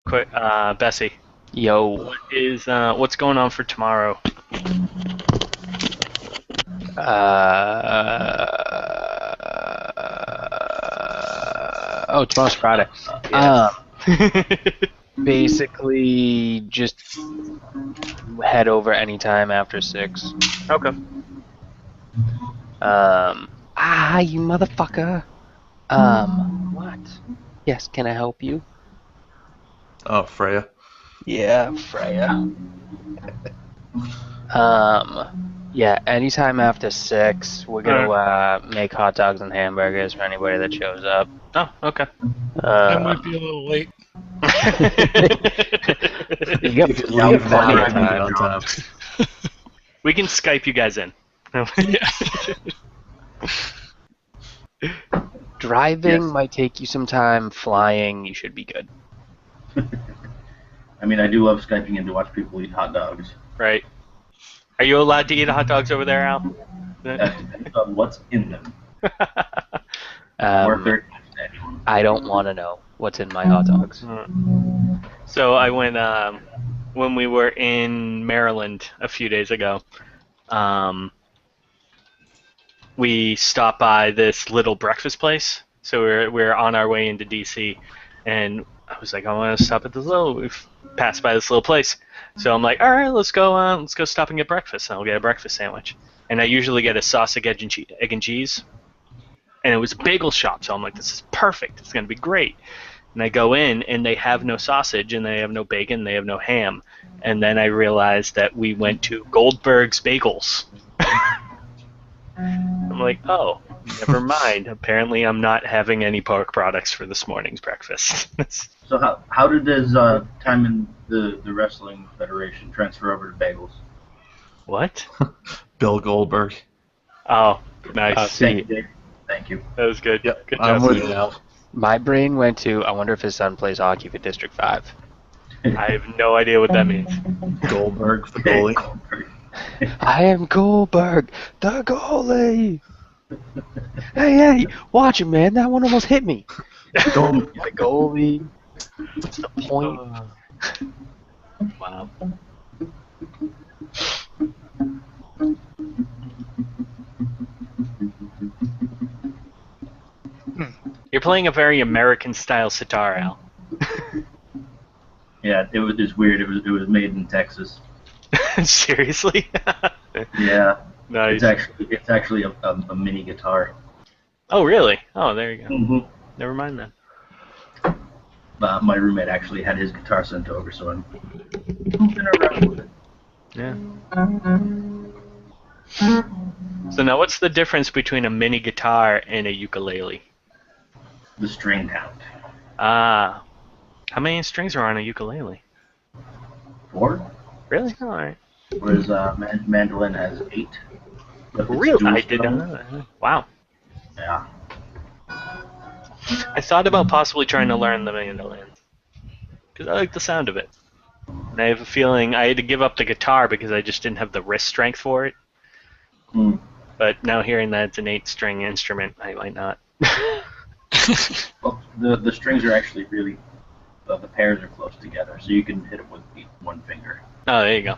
Quick, Bessie, Yo. what's going on for tomorrow? Tomorrow's Friday. Yes. Basically, just head over anytime after 6. Okay. You motherfucker. What? Yes, can I help you? Oh, Freya. Yeah, Freya. Yeah, anytime after 6, we're gonna make hot dogs and hamburgers for anybody that shows up. Oh, okay. I might be a little late. You got You can plenty leave of now time. on time. We can Skype you guys in. Driving Yes. might take you some time. Flying, you should be good. I mean, I do love Skyping in to watch people eat hot dogs. Right. Are you allowed to eat hot dogs over there, Al? That depends on what's in them. Or if they're I don't want to know what's in my hot dogs. So I went when we were in Maryland a few days ago. We stopped by this little breakfast place. So we're on our way into DC, and I was like, I want to stop at this little. We've passed by this little place, so I'm like, all right, let's go stop and get breakfast. And I'll get a breakfast sandwich. And I usually get a sausage, egg and cheese. And it was a bagel shop, so I'm like, this is perfect. It's gonna be great. And I go in, and they have no sausage, and they have no bacon, they have no ham. And then I realized that we went to Goldberg's Bagels. I'm like, oh, never mind. Apparently, I'm not having any pork products for this morning's breakfast. So how did his time in the Wrestling Federation transfer over to bagels? What? Bill Goldberg. Oh, nice. See, Thank you, Dave. Thank you. That was good. Yep, Good I'm job. with you now. my brain went to, I wonder if his son plays hockey for District 5. I have no idea what that means. Goldberg, the goalie. I am Goldberg, the goalie. Hey, watch it, man. That one almost hit me. Gold- The goalie. What's the point? Wow. You're playing a very American-style sitar, Al. Yeah, it's weird. It was made in Texas. Seriously? Yeah, Nice. it's actually a mini guitar. Oh, really? Oh, there you go. Mm-hmm. Never mind then. My roommate actually had his guitar sent over, so I'm moving around with it. Yeah. So now, what's the difference between a mini guitar and a ukulele? The string count. Ah. How many strings are on a ukulele? 4, Really? All right. whereas mandolin has 8. But it's Really? dual I did not string. know that. Wow. Yeah. I thought about possibly trying to learn the mandolin. Because I like the sound of it. And I have a feeling I had to give up the guitar because I just didn't have the wrist strength for it. Hmm. But now hearing that it's an 8-string instrument, I might not. Well, the strings are actually really the pairs are close together, so you can hit it with one finger. Oh, there you go.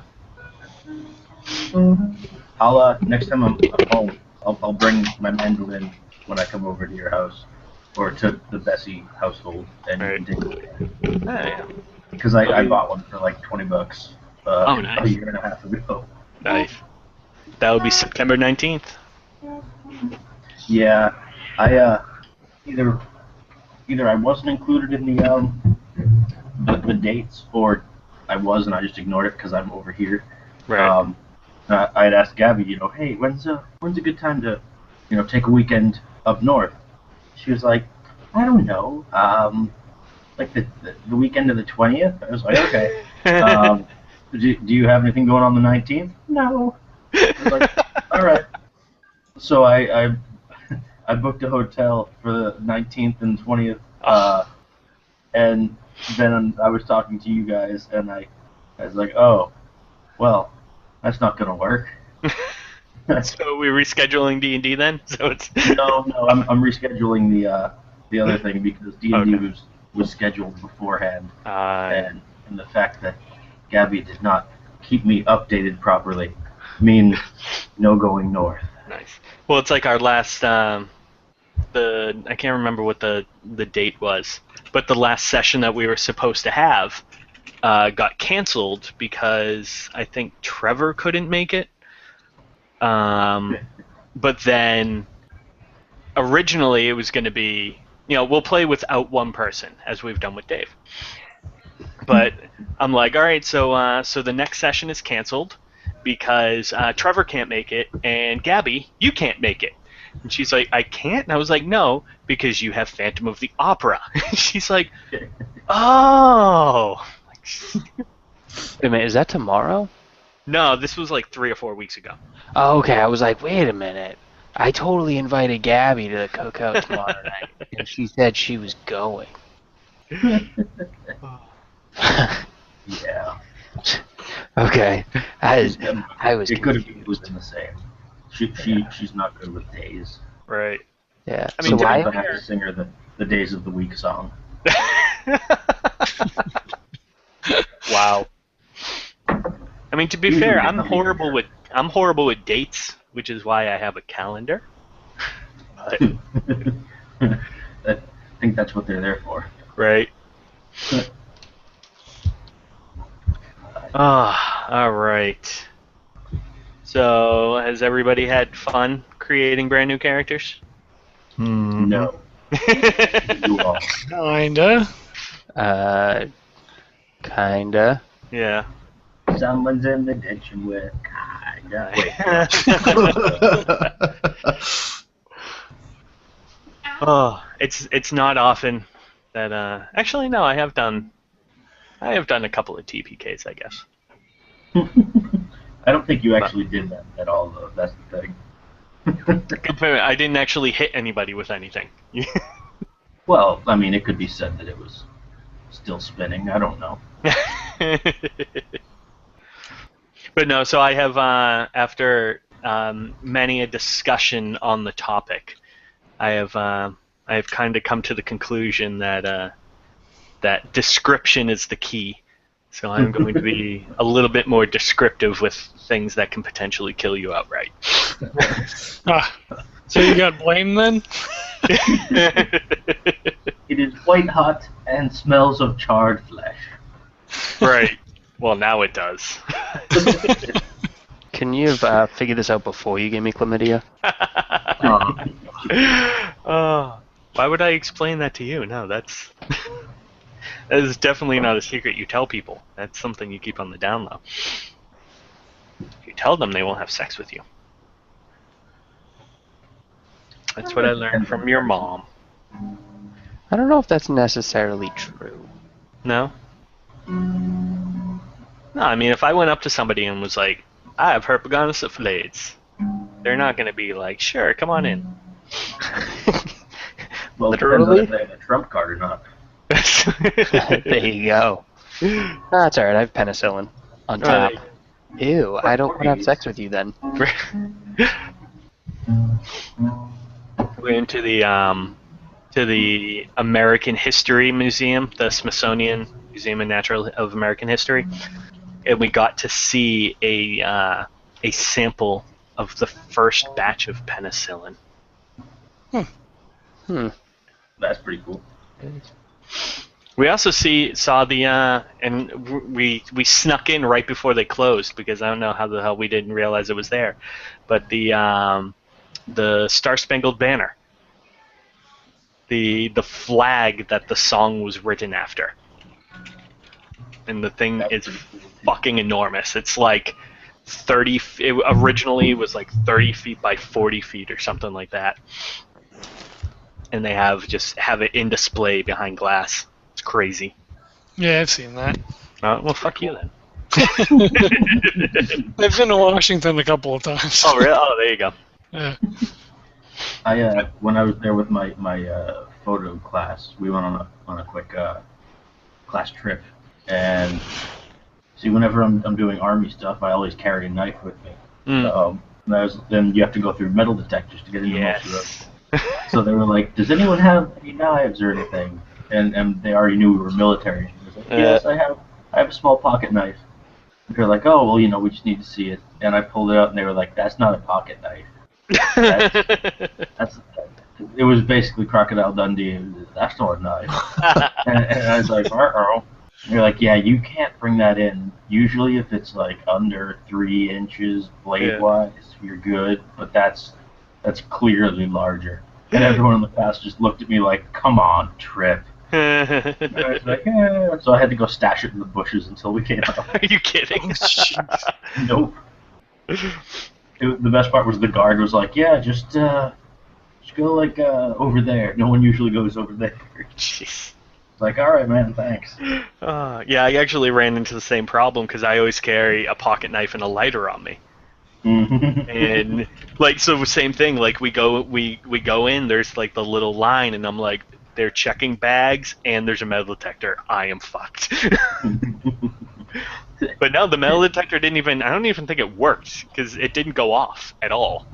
I'll next time I'm home, I'll bring my mandolin when I come over to your house or to the Bessie household, and Right. you can take it. Oh, yeah. Because I bought one for like $20 Oh, nice. a year and a half ago. Nice. That would be September 19th. Yeah, I either I wasn't included in the dates, or I was and I just ignored it because I'm over here. Right. I had asked Gabby, hey, when's a good time to, take a weekend up north? She was like, I don't know, like the weekend of the 20th. I was like, okay. Do you have anything going on the 19th? No. I was like, all right. So I booked a hotel for the 19th and 20th, and then I was talking to you guys, and I was like, oh, well, that's not gonna work. So we're rescheduling D&D then? So it's No, I'm rescheduling the other thing because D&D Okay. was was scheduled beforehand, Uh, and the fact that Gabby did not keep me updated properly means no going north. nice. Well, it's like our last. I can't remember what the date was, but the last session that we were supposed to have got canceled because I think Trevor couldn't make it. But then originally it was going to be, we'll play without one person as we've done with Dave. But I'm like, all right, so the next session is canceled because Trevor can't make it and Gabby, you can't make it. And she's like, I can't? And I was like, no, because you have Phantom of the Opera. She's like, oh. Wait a minute, is that tomorrow? No, this was like 3 or 4 weeks ago. Oh, okay, I was like, wait a minute. I totally invited Gabby to the cookout tomorrow night, and she said she was going. Yeah. Okay, I was It could have confused. been the same. She's not good with days. Right. Yeah. I mean, so I why? have to sing her the Days of the Week song. Wow. I mean, to be fair, I'm horrible with dates, which is why I have a calendar. But, I think that's what they're there for. right. All right. So, has everybody had fun creating brand new characters? Hmm. No. You all. Kinda. Kinda. Yeah. Someone's in the ditch with kinda. Wait. Oh, it's not often that actually no, I have done a couple of TPKs, I guess. I don't think you actually did that at all, though. That's the thing. I didn't actually hit anybody with anything. Well, I mean, it could be said that it was still spinning. I don't know. But no, so I have after many a discussion on the topic, I have kind of come to the conclusion that that description is the key. So I'm going to be a little bit more descriptive with things that can potentially kill you outright. So you got blame then? It is white hot and smells of charred flesh. Right. Well, now it does. Can you have figured this out before you gave me chlamydia? Why would I explain that to you? No, that is definitely not a secret you tell people. That's something you keep on the down low. If you tell them, they won't have sex with you. That's what I learned from your mom. I don't know if that's necessarily true. No? No, I mean, if I went up to somebody and was like, I have herpetogonosyphilis, they're not going to be like, sure, come on in. Well, Literally? it depends on if they have a trump card or not. There you go. That's alright, I have penicillin on tap. Right. Ew, I don't want to have sex with you then. We're into the American History Museum, the Smithsonian Museum of American History, and we got to see a sample of the first batch of penicillin. That's pretty cool. We also saw the and we snuck in right before they closed because I don't know how the hell we didn't realize it was there, but the Star Spangled Banner, the flag that the song was written after, and the thing is fucking enormous. It's like 30. It originally was like 30 feet by 40 feet or something like that, and they have it in display behind glass. It's crazy. Yeah, I've seen that. Well, fuck you then. I've been to Washington a couple of times. Oh, really? Oh, there you go. Yeah. I when I was there with my photo class, we went on a quick class trip, and see, whenever I'm doing army stuff, I always carry a knife with me. Then you have to go through metal detectors to get into most of those. So they were like, "Does anyone have any knives or anything?" and they already knew we were military. He was like, yes, I have a small pocket knife. And they're like, oh, well, we just need to see it. And I pulled it out, and they were like, that's not a pocket knife. That's it was basically Crocodile Dundee. That's not a knife. and I was like, uh-oh. And they're like, yeah, you can't bring that in. Usually if it's like under 3 inches blade-wise, you're good. But that's clearly larger. And everyone in the class just looked at me like, come on, Trip. And I was like, yeah. So I had to go stash it in the bushes until we came out. Are you kidding? Nope. The best part was the guard was like, yeah, just go like over there. No one usually goes over there. Jeez. It's like, all right, man, thanks. Yeah, I actually ran into the same problem because I always carry a pocket knife and a lighter on me. And like, so same thing. Like we go in. There's like the little line, and I'm like, they're checking bags, and there's a metal detector. I am fucked. But no, the metal detector didn't even. I don't even think it worked because it didn't go off at all.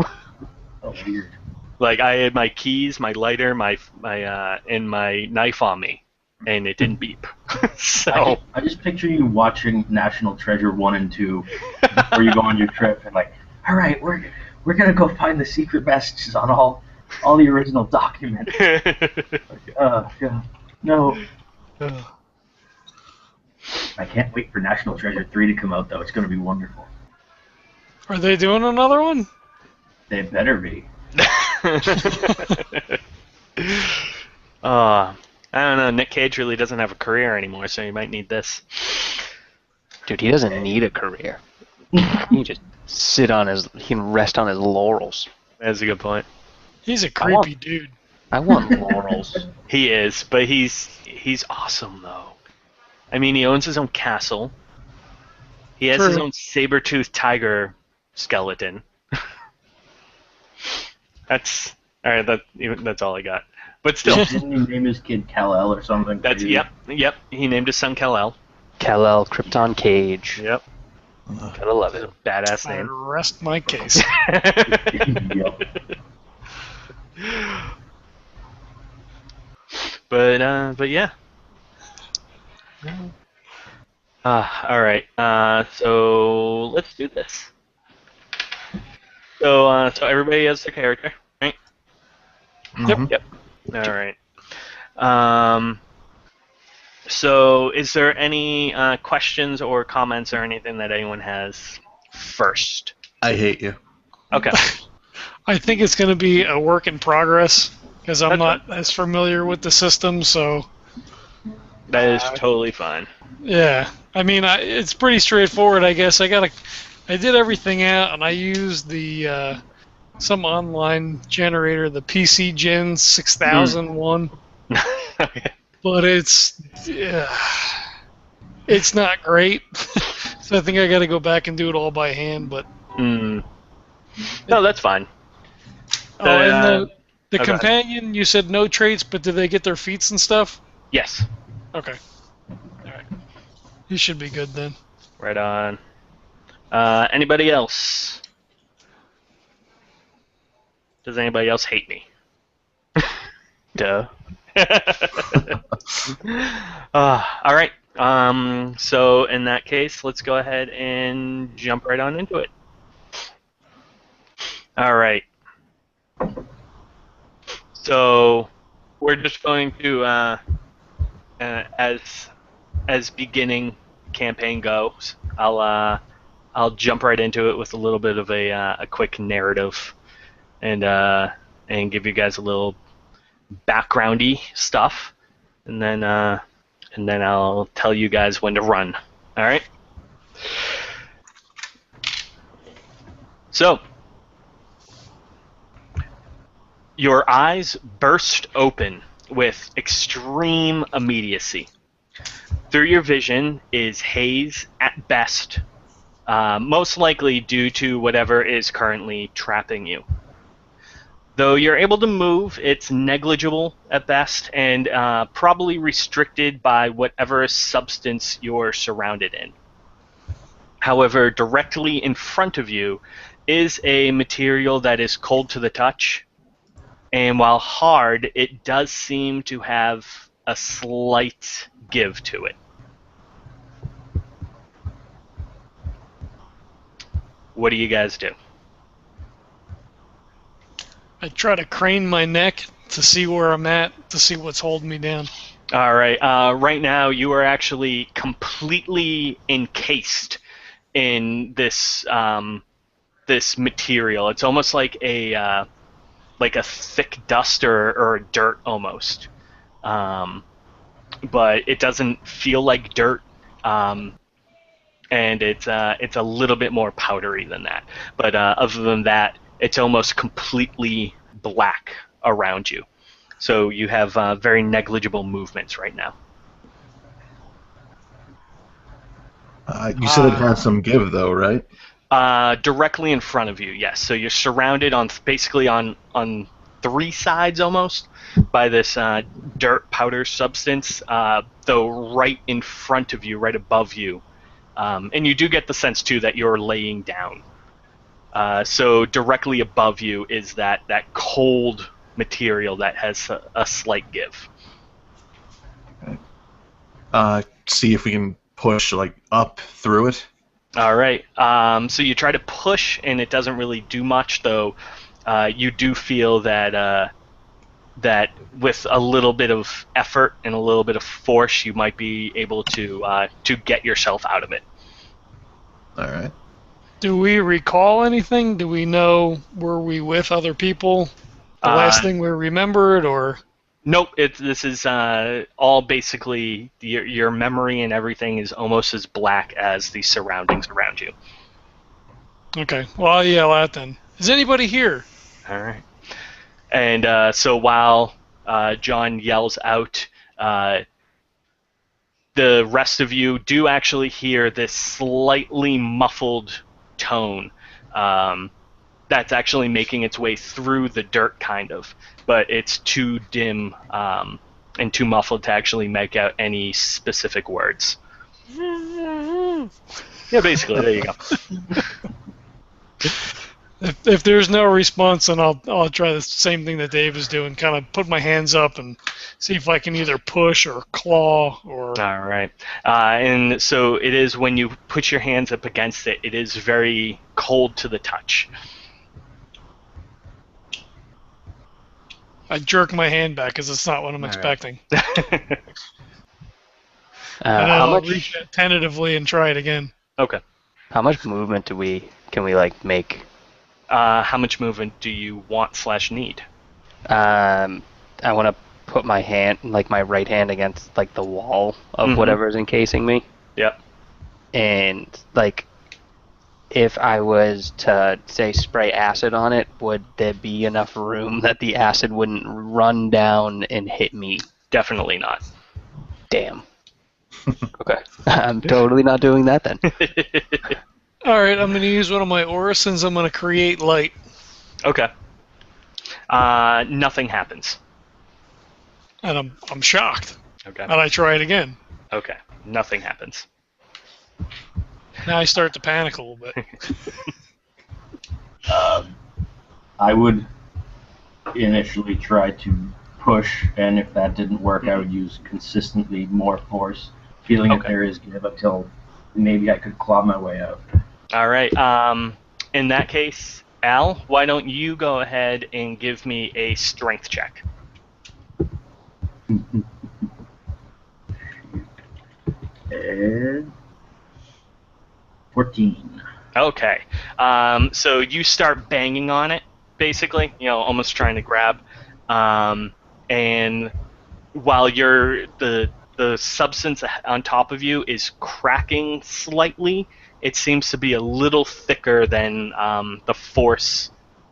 Oh, weird. Like I had my keys, my lighter, my and my knife on me, and it didn't beep. So I just picture you watching National Treasure 1 and 2 before you go on your trip, and like, all right, we're gonna go find the secret messages on all the original documents. Yeah, no. I can't wait for National Treasure 3 to come out, though. It's gonna be wonderful. Are they doing another one? They better be. I don't know. Nick Cage really doesn't have a career anymore, so you might need this. Dude, he doesn't need a career. He can just he can rest on his laurels. That's a good point. He's a creepy dude. I want laurels. He is, but he's awesome though. I mean, he owns his own castle. He has his own saber-toothed tiger skeleton. That's all right. That's all I got. But still, Didn't he name his kid Kal-El or something? that's yep. He named his son Kal-El. Kal-El, Krypton Cage. Yep. Gotta love it. Badass I name. rest my case. Yep. But yeah. All right. So let's do this. So everybody has their character, right? Yep. All right. So is there any questions or comments or anything that anyone has first? I hate you. Okay. I think it's going to be a work in progress because I'm That's not as familiar with the system, so That is totally fine. yeah. I mean, it's pretty straightforward, I guess. I did everything out, and I used the some online generator, the PC Gen 6001. Okay. But it's not great. So I think I got to go back and do it all by hand. But No, that's fine. and the okay. companion, you said no traits, but did they get their feats and stuff? Yes. Okay. All right. He should be good then. Right on. Anybody else? Does anybody else hate me? Duh. All right. So in that case, let's go ahead and jump right on into it. All right. So we're just going to, as beginning campaign goes, I'll jump right into it with a little bit of a quick narrative, and give you guys a little backgroundy stuff, and then I'll tell you guys when to run. All right. So your eyes burst open with extreme immediacy. Through your vision is haze at best, most likely due to whatever is currently trapping you. Though you're able to move, it's negligible at best and probably restricted by whatever substance you're surrounded in. However, directly in front of you is a material that is cold to the touch, and while hard, it does seem to have a slight give to it. What do you guys do? I try to crane my neck to see where I'm at, to see what's holding me down. All right. Right now, you are actually completely encased in this this material. It's almost like a thick dust or dirt almost, but it doesn't feel like dirt. And it's a little bit more powdery than that. But other than that, it's almost completely black around you. So you have very negligible movements right now. You said it has some give, though, right? Directly in front of you, yes. So you're surrounded basically on 3 sides almost by this dirt powder substance, though right in front of you, right above you. And you do get the sense, too, that you're laying down. So directly above you is that cold material that has a slight give. See if we can push up through it. All right. So you try to push, and it doesn't really do much, though. You do feel that that with a little bit of effort and a little bit of force, you might be able to get yourself out of it. All right. Do we recall anything? Do we know, were we with other people? The last thing we remembered, or? Nope. This is all basically your memory and everything is almost as black as the surroundings around you. Okay. Well, I'll yell out then. Is anybody here? All right. And so while John yells out, the rest of you do actually hear this slightly muffled tone that's actually making its way through the dirt, kind of, but it's too dim and too muffled to actually make out any specific words. Yeah, basically, there you go. If there's no response, then I'll try the same thing that Dave is doing, kind of put my hands up and see if I can either push or claw or... All right. And so it is when you put your hands up against it, it is very cold to the touch. I jerk my hand back because it's not what I'm expecting. And then How I'll much? reach it tentatively and try it again. Okay. How much movement can we make? How much movement do you want/need? I want to put my hand, my right hand, against the wall of whatever's encasing me. Yep. And if I was to say spray acid on it, would there be enough room that the acid wouldn't run down and hit me? Definitely not. Damn. Okay. I'm totally not doing that then. Alright, I'm going to use one of my orisons. I'm going to create light. Okay. Nothing happens. And I'm shocked. Okay. And I try it again. Okay. Nothing happens. Now I start to panic a little bit. I would initially try to push, and if that didn't work, I would use consistently more force, feeling that there is give until maybe I could claw my way out. All right. In that case, Al, why don't you go ahead and give me a strength check? And 14. Okay. So you start banging on it, basically, almost trying to grab. And while the substance on top of you is cracking slightly, it seems to be a little thicker than the force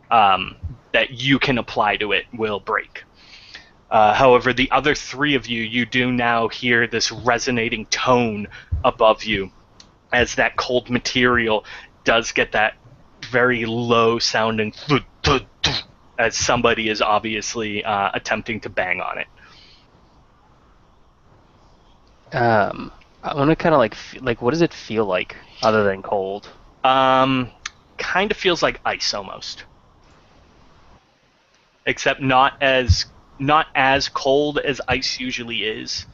that you can apply to it will break. However, the other 3 of you do now hear this resonating tone above you as that cold material does get that very low sounding as somebody is obviously attempting to bang on it. I want to kind of what does it feel like other than cold? Kind of feels like ice almost. Except not as not as cold as ice usually is,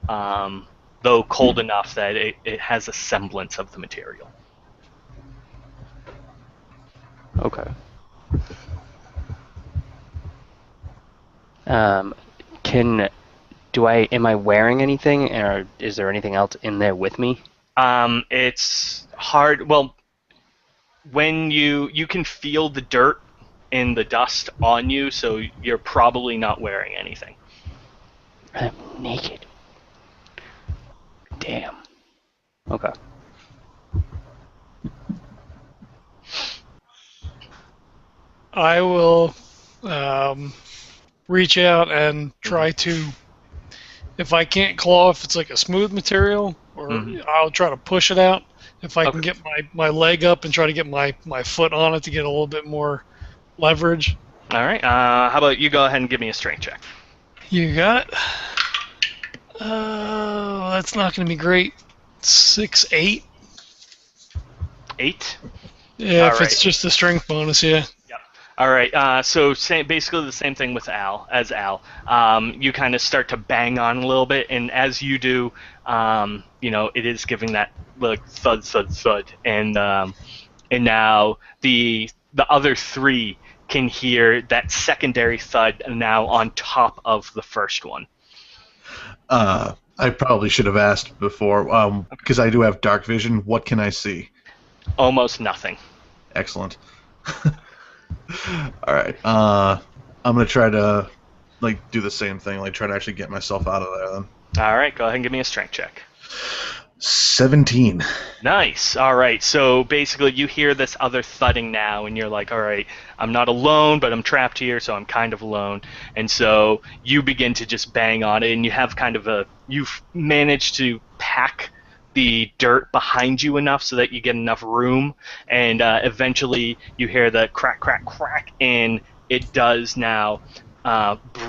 though cold enough that it has a semblance of the material. Okay. Am I wearing anything, or is there anything else in there with me? It's hard. Well, when you can feel the dirt and the dust on you, so you're probably not wearing anything. I'm naked. Damn. Okay. I will reach out and try to, if I can't claw, if it's like a smooth material, or I'll try to push it out. If I can get my leg up and try to get my foot on it to get a little bit more leverage. All right. How about you go ahead and give me a strength check? You got it. That's not going to be great. 6, 8. 8? Yeah, All if it's right. just a strength bonus, yeah. All right. So basically the same thing with Al. You kind of start to bang on a little bit, and as you do, it is giving that like thud, thud, thud, and now the other 3 can hear that secondary thud now on top of the first one. I probably should have asked before, because I do have dark vision. What can I see? Almost nothing. Excellent. All right. I'm gonna try to do the same thing, try to actually get myself out of there. Then. All right, go ahead and give me a strength check. 17. Nice. All right. So basically, you hear this other thudding now, and you're like, all right, I'm not alone, but I'm trapped here, so I'm kind of alone. And so you begin to just bang on it, and you have you've managed to pack the dirt behind you enough so that you get enough room, and eventually you hear the crack, crack, crack, and it does now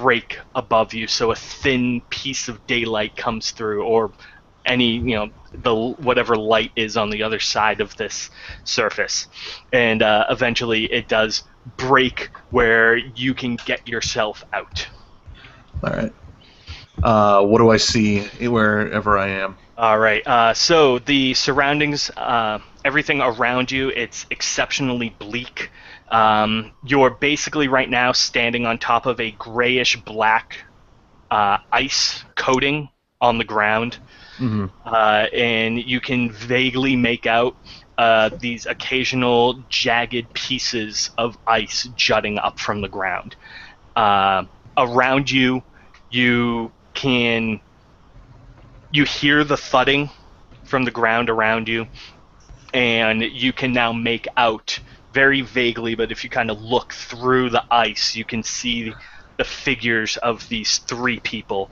break above you, so a thin piece of daylight comes through, or any, whatever light is on the other side of this surface, and eventually it does break where you can get yourself out. All right. What do I see wherever I am? All right. So the surroundings, everything around you, it's exceptionally bleak. You're basically right now standing on top of a grayish-black ice coating on the ground. Mm-hmm. And you can vaguely make out these occasional jagged pieces of ice jutting up from the ground. Around you, you hear the thudding from the ground around you, and you can now make out very vaguely, but if you kind of look through the ice, you can see the figures of these 3 people.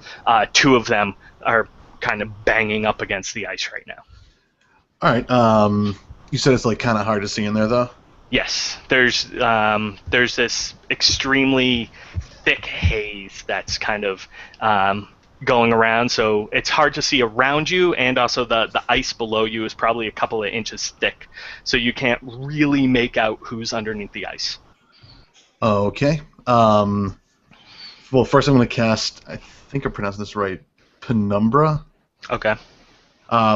2 of them are kind of banging up against the ice right now. All right. You said it's kind of hard to see in there, though? Yes. There's this extremely thick haze that's kind of going around, so it's hard to see around you, and also the ice below you is probably a couple of inches thick, so you can't really make out who's underneath the ice. Okay. Well, first I'm going to cast, I think I'm pronouncing this right, Penumbra. Okay.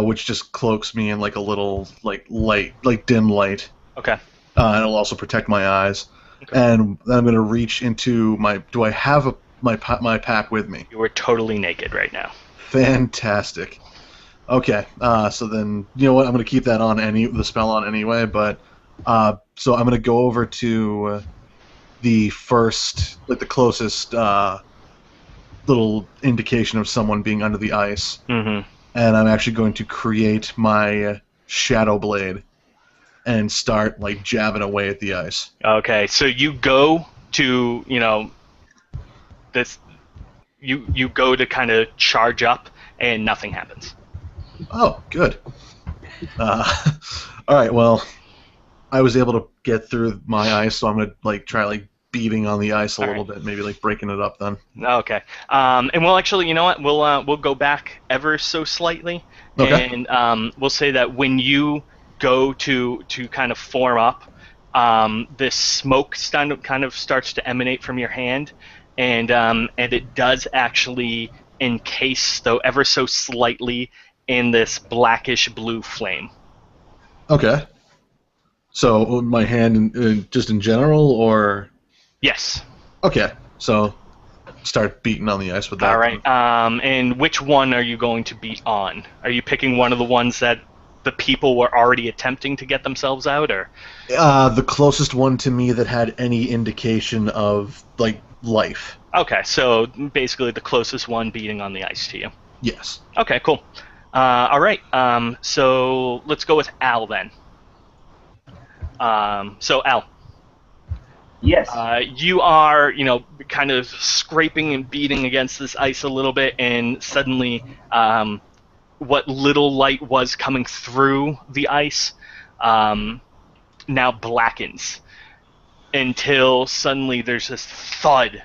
Which just cloaks me in a little light, dim light. Okay. And it'll also protect my eyes. Okay. And then I'm going to reach into my. Do I have my pack with me? You are totally naked right now. Fantastic. Okay. So then, you know what? I'm going to keep that on the spell on anyway. But so I'm going to go over to the first, the closest little indication of someone being under the ice. Mm-hmm. And I'm actually going to create my Shadow Blade and start jabbing away at the ice. Okay, so you go to this. You go to kind of charge up, and nothing happens. Oh, good. All right. Well, I was able to get through my ice, so I'm gonna try beating on the ice a little bit, maybe breaking it up then. Okay. And we'll actually, you know what? We'll go back ever so slightly, okay. And we'll say that when you go to kind of form up, this smoke kind of starts to emanate from your hand, and it does actually encase, though ever so slightly, in this blackish blue flame. Okay. So my hand, just in general, or Yes. okay. So start beating on the ice with that. All right. And which one are you going to beat on? Are you picking one of the ones that the people were already attempting to get themselves out, or? The closest one to me that had any indication of like life. Okay, so basically the closest one beating on the ice to you. Yes. Okay, cool. All right. So let's go with Al then. So Al, Yes. you are, kind of scraping and beating against this ice a little bit, and suddenly, what little light was coming through the ice, now blackens until suddenly there's this thud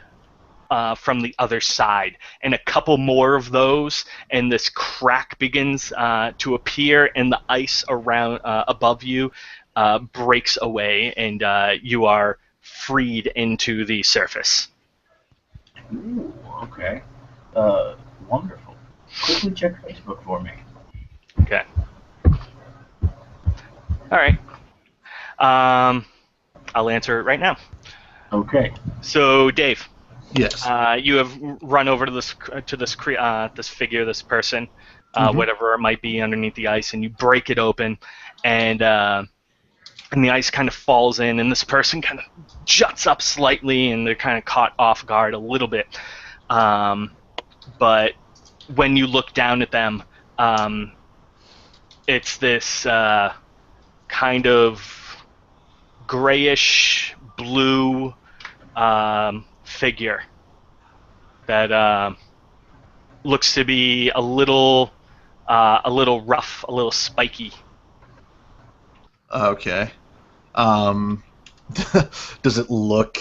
from the other side, and a couple more of those, and this crack begins to appear, and the ice around above you breaks away, and you are freed into the surface. Ooh, okay. Wonderful. Quickly check Facebook for me. Okay. All right. I'll answer it right now. Okay. So, Dave, Yes. you have run over to this figure, this person, Mhm. whatever it might be underneath the ice, and you break it open, and the ice kind of falls in, and this person kind of juts up slightly, and they're kind of caught off guard a little bit. But when you look down at them, it's this kind of grayish blue figure that looks to be a little rough, a little spiky. Okay. Does it look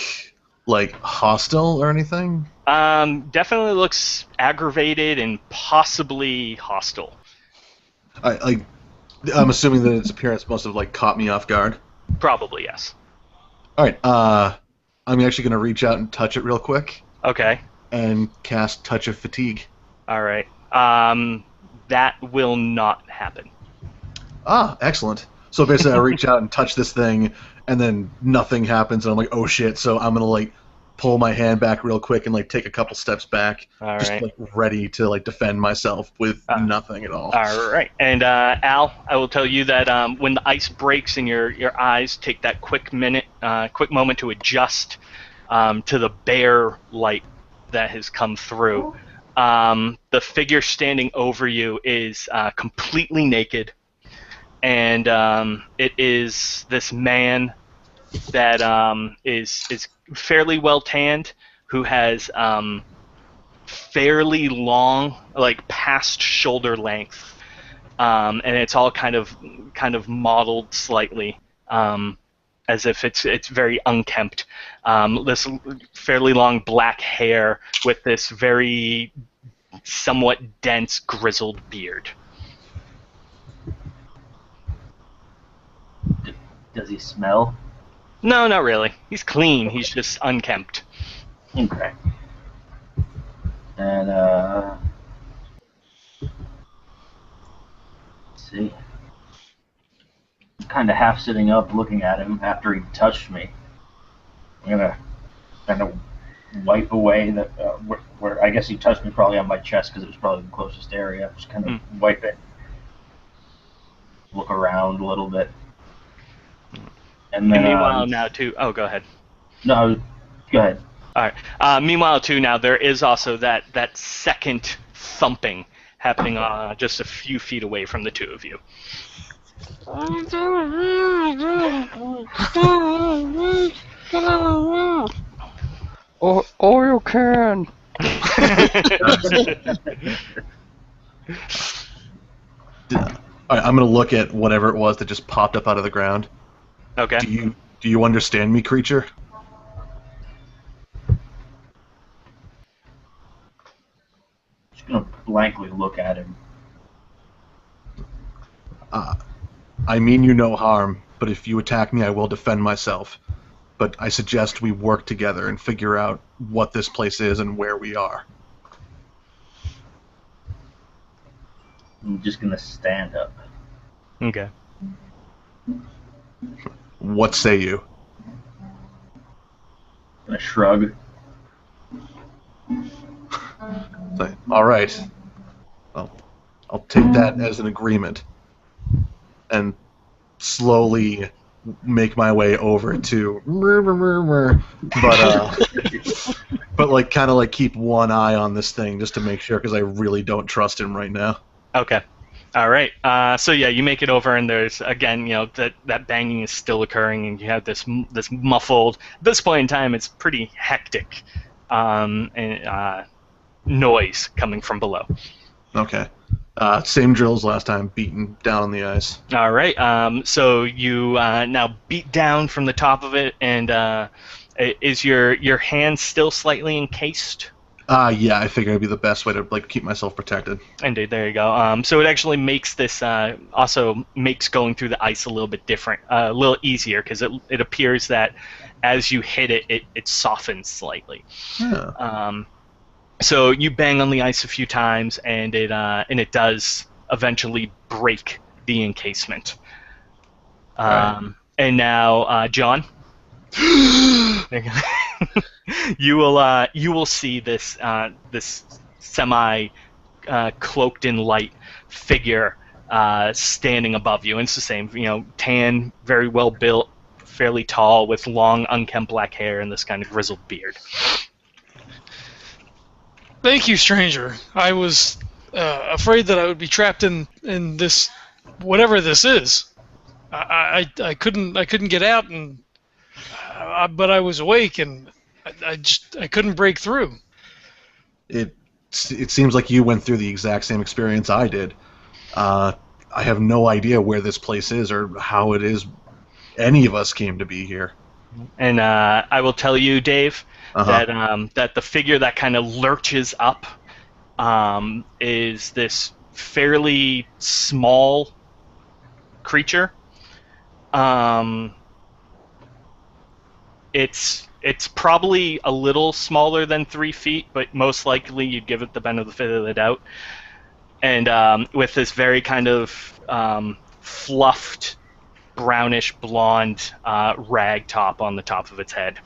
like hostile or anything? Definitely looks aggravated and possibly hostile. I'm assuming that its appearance must have like caught me off guard. Probably, yes. All right. I'm actually gonna reach out and touch it real quick Okay. and cast Touch of Fatigue. All right. That will not happen. Ah, excellent. So basically, I reach out and touch this thing, and then nothing happens, and I'm like, oh shit. So I'm gonna like pull my hand back real quick and like take a couple steps back, All just right. like ready to like defend myself with nothing at all. All right. And Al, I will tell you that when the ice breaks and your eyes take that quick moment to adjust to the bare light that has come through, the figure standing over you is completely naked, and it is this man that is fairly well tanned, who has fairly long, like past shoulder length, and it's all kind of mottled slightly, as if it's very unkempt. This fairly long black hair with this very somewhat dense grizzled beard. Does he smell? No, not really. He's clean. He's just unkempt. Okay. And let's see. I'm kind of half sitting up, looking at him after he touched me. I'm gonna kind of wipe away that where I guess he touched me probably on my chest because it was probably the closest area. Just kind of wipe it, look around a little bit, and then. And meanwhile, now too. Oh, go ahead. No, go ahead. All right. Meanwhile, too, now there is also that second thumping happening just a few feet away from the two of you. Oil can. All right, I'm gonna look at whatever it was that just popped up out of the ground. Okay. Do you understand me, creature? Just gonna blankly look at him. I mean you no harm, but if you attack me, I will defend myself. but I suggest we work together and figure out what this place is and where we are. I'm just gonna stand up. Okay. What say you? Gonna shrug. Say, all right. Well, I'll take that as an agreement, and slowly make my way over to, but like kind of like keep one eye on this thing just to make sure, because I really don't trust him right now. Okay. All right. So yeah, you make it over, and there's again, that banging is still occurring, and you have this muffled. At this point in time, it's pretty hectic, noise coming from below. Okay. Same drill as last time, beaten down on the ice. All right. So you now beat down from the top of it, and is your hand still slightly encased? Yeah, I figured it'd be the best way to like keep myself protected. Indeed, there you go. So it actually makes this also makes going through the ice a little bit different, a little easier, because it appears that as you hit it, it softens slightly. Yeah. So you bang on the ice a few times, and it does eventually break the encasement. Right. And now, John, you will see this this semi cloaked in light figure standing above you. And it's the same, tan, very well built, fairly tall, with long unkempt black hair and this kind of grizzled beard. Thank you, stranger. I was afraid that I would be trapped in this, whatever this is. I couldn't get out, and but I was awake, and I couldn't break through. It seems like you went through the exact same experience I did. I have no idea where this place is or how it is any of us came to be here. And I will tell you, Dave, Uh-huh. that the figure that kind of lurches up is this fairly small creature. It's probably a little smaller than 3 feet, but most likely you'd give it the benefit of the doubt. And with this very kind of fluffed, brownish blonde rag top on the top of its head.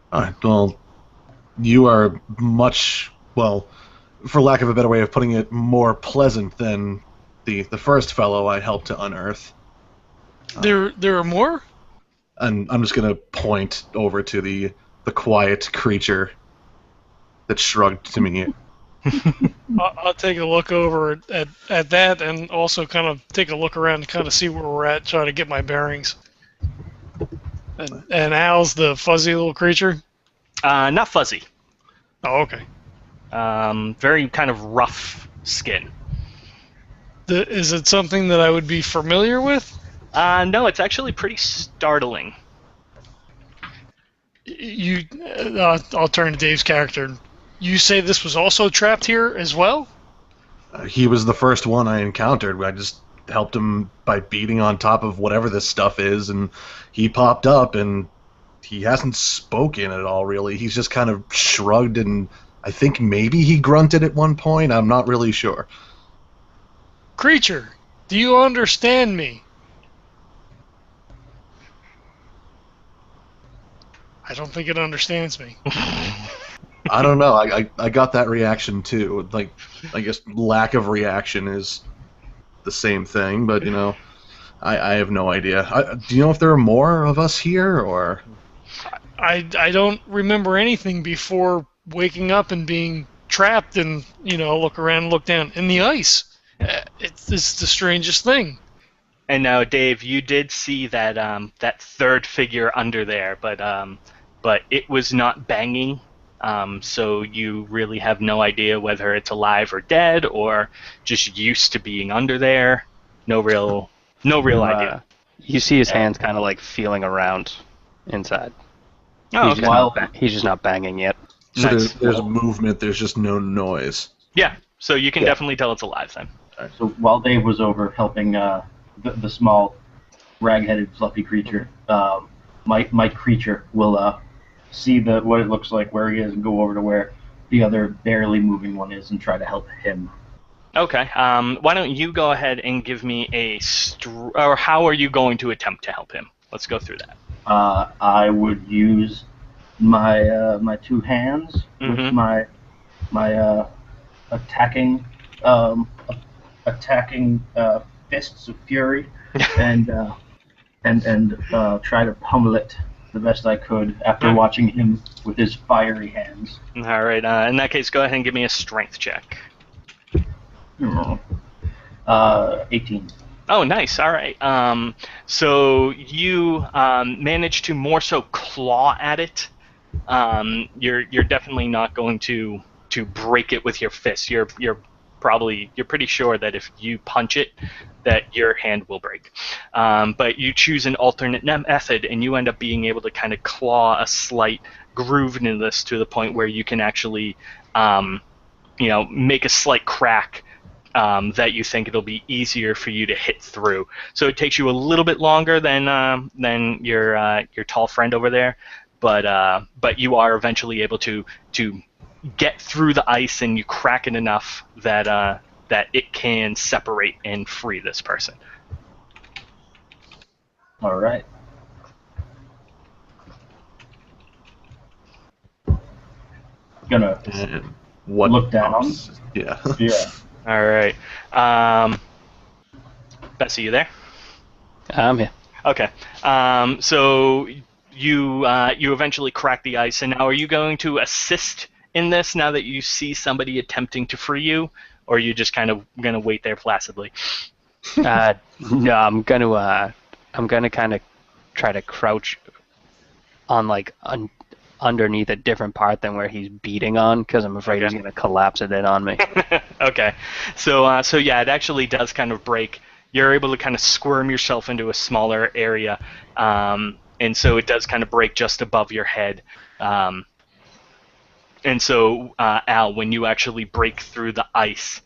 All right, well, you are much, well, for lack of a better way of putting it, more pleasant than the first fellow I helped to unearth. There are more? And I'm just going to point over to the quiet creature that shrugged to me. I'll take a look over at that, and also kind of take a look around to kind of see where we're at, try to get my bearings. And Al's the fuzzy little creature? Not fuzzy. Oh, okay. Very kind of rough skin. Is it something that I would be familiar with? No, it's actually pretty startling. I'll turn to Dave's character. You say this was also trapped here as well? He was the first one I encountered. I just helped him by beating on top of whatever this stuff is, and he popped up, and he hasn't spoken at all, really. He's just kind of shrugged, and I think maybe he grunted at one point. I'm not really sure. Creature, do you understand me? I don't think it understands me. I don't know. I got that reaction too. Like, I guess lack of reaction is the same thing, but I have no idea. Do you know if there are more of us here, or? I don't remember anything before waking up and being trapped and look around, look down in the ice. It's the strangest thing. And now, Dave, you did see that that third figure under there, but it was not banging. So you really have no idea whether it's alive or dead, or just used to being under there. No real idea. You see his hands kind of like feeling around inside. Oh, He's okay. just not banging yet. So Nice. there's movement. There's just no noise. Yeah, so you can definitely tell it's alive then. So while Dave was over helping the small, rag-headed, fluffy creature, my creature will see what it looks like where he is and go over to where the other barely moving one is and try to help him. Okay. Why don't you go ahead and give me or how are you going to attempt to help him? Let's go through that. I would use my my two hands with my attacking fists of fury and try to pummel it the best I could after watching him with his fiery hands. All right. In that case, go ahead and give me a strength check. 18. Oh, nice. All right. So you manage to more so claw at it. You're definitely not going to break it with your fist. You're pretty sure that if you punch it, that your hand will break. But you choose an alternate method, and you end up being able to kind of claw a slight groove into this to the point where you can actually, make a slight crack. That you think it'll be easier for you to hit through. So it takes you a little bit longer than your tall friend over there, but you are eventually able to get through the ice, and you crack it enough that it can separate and free this person. All right. Gonna look down. Yeah. Yeah. All right. Bessie, you there? I'm here. Okay. So you eventually crack the ice, and now are you going to assist in this now that you see somebody attempting to free you, or are you just kind of gonna wait there placidly? No, I'm gonna kind of try to crouch on like underneath a different part than where he's beating on, because I'm afraid he's gonna collapse it in on me. Okay. So yeah, it actually does kind of break. You're able to kind of squirm yourself into a smaller area, and so it does kind of break just above your head. And so, Al, when you actually break through the ice,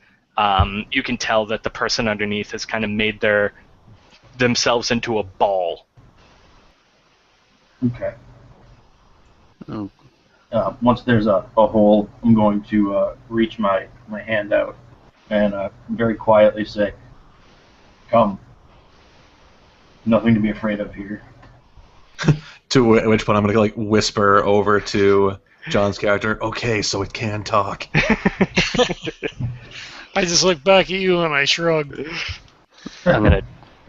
you can tell that the person underneath has kind of made themselves into a ball. Okay. Once there's a hole, I'm going to reach my hand out and very quietly say, "Come. Nothing to be afraid of here." To which point I'm going to whisper over to John's character, "Okay, so it can talk." I just look back at you and I shrug.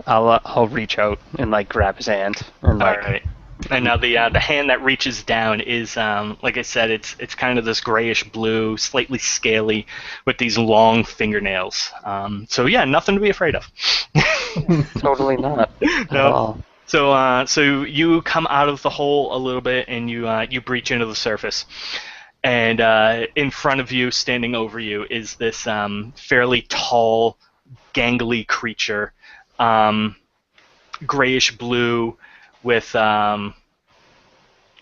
I'll reach out and grab his hand and All right. And now the hand that reaches down is, like I said, it's kind of this grayish blue, slightly scaly, with these long fingernails. So yeah, nothing to be afraid of. Totally not. At all. So you come out of the hole a little bit, and you breach into the surface. And in front of you, standing over you, is this fairly tall, gangly creature, grayish blue, with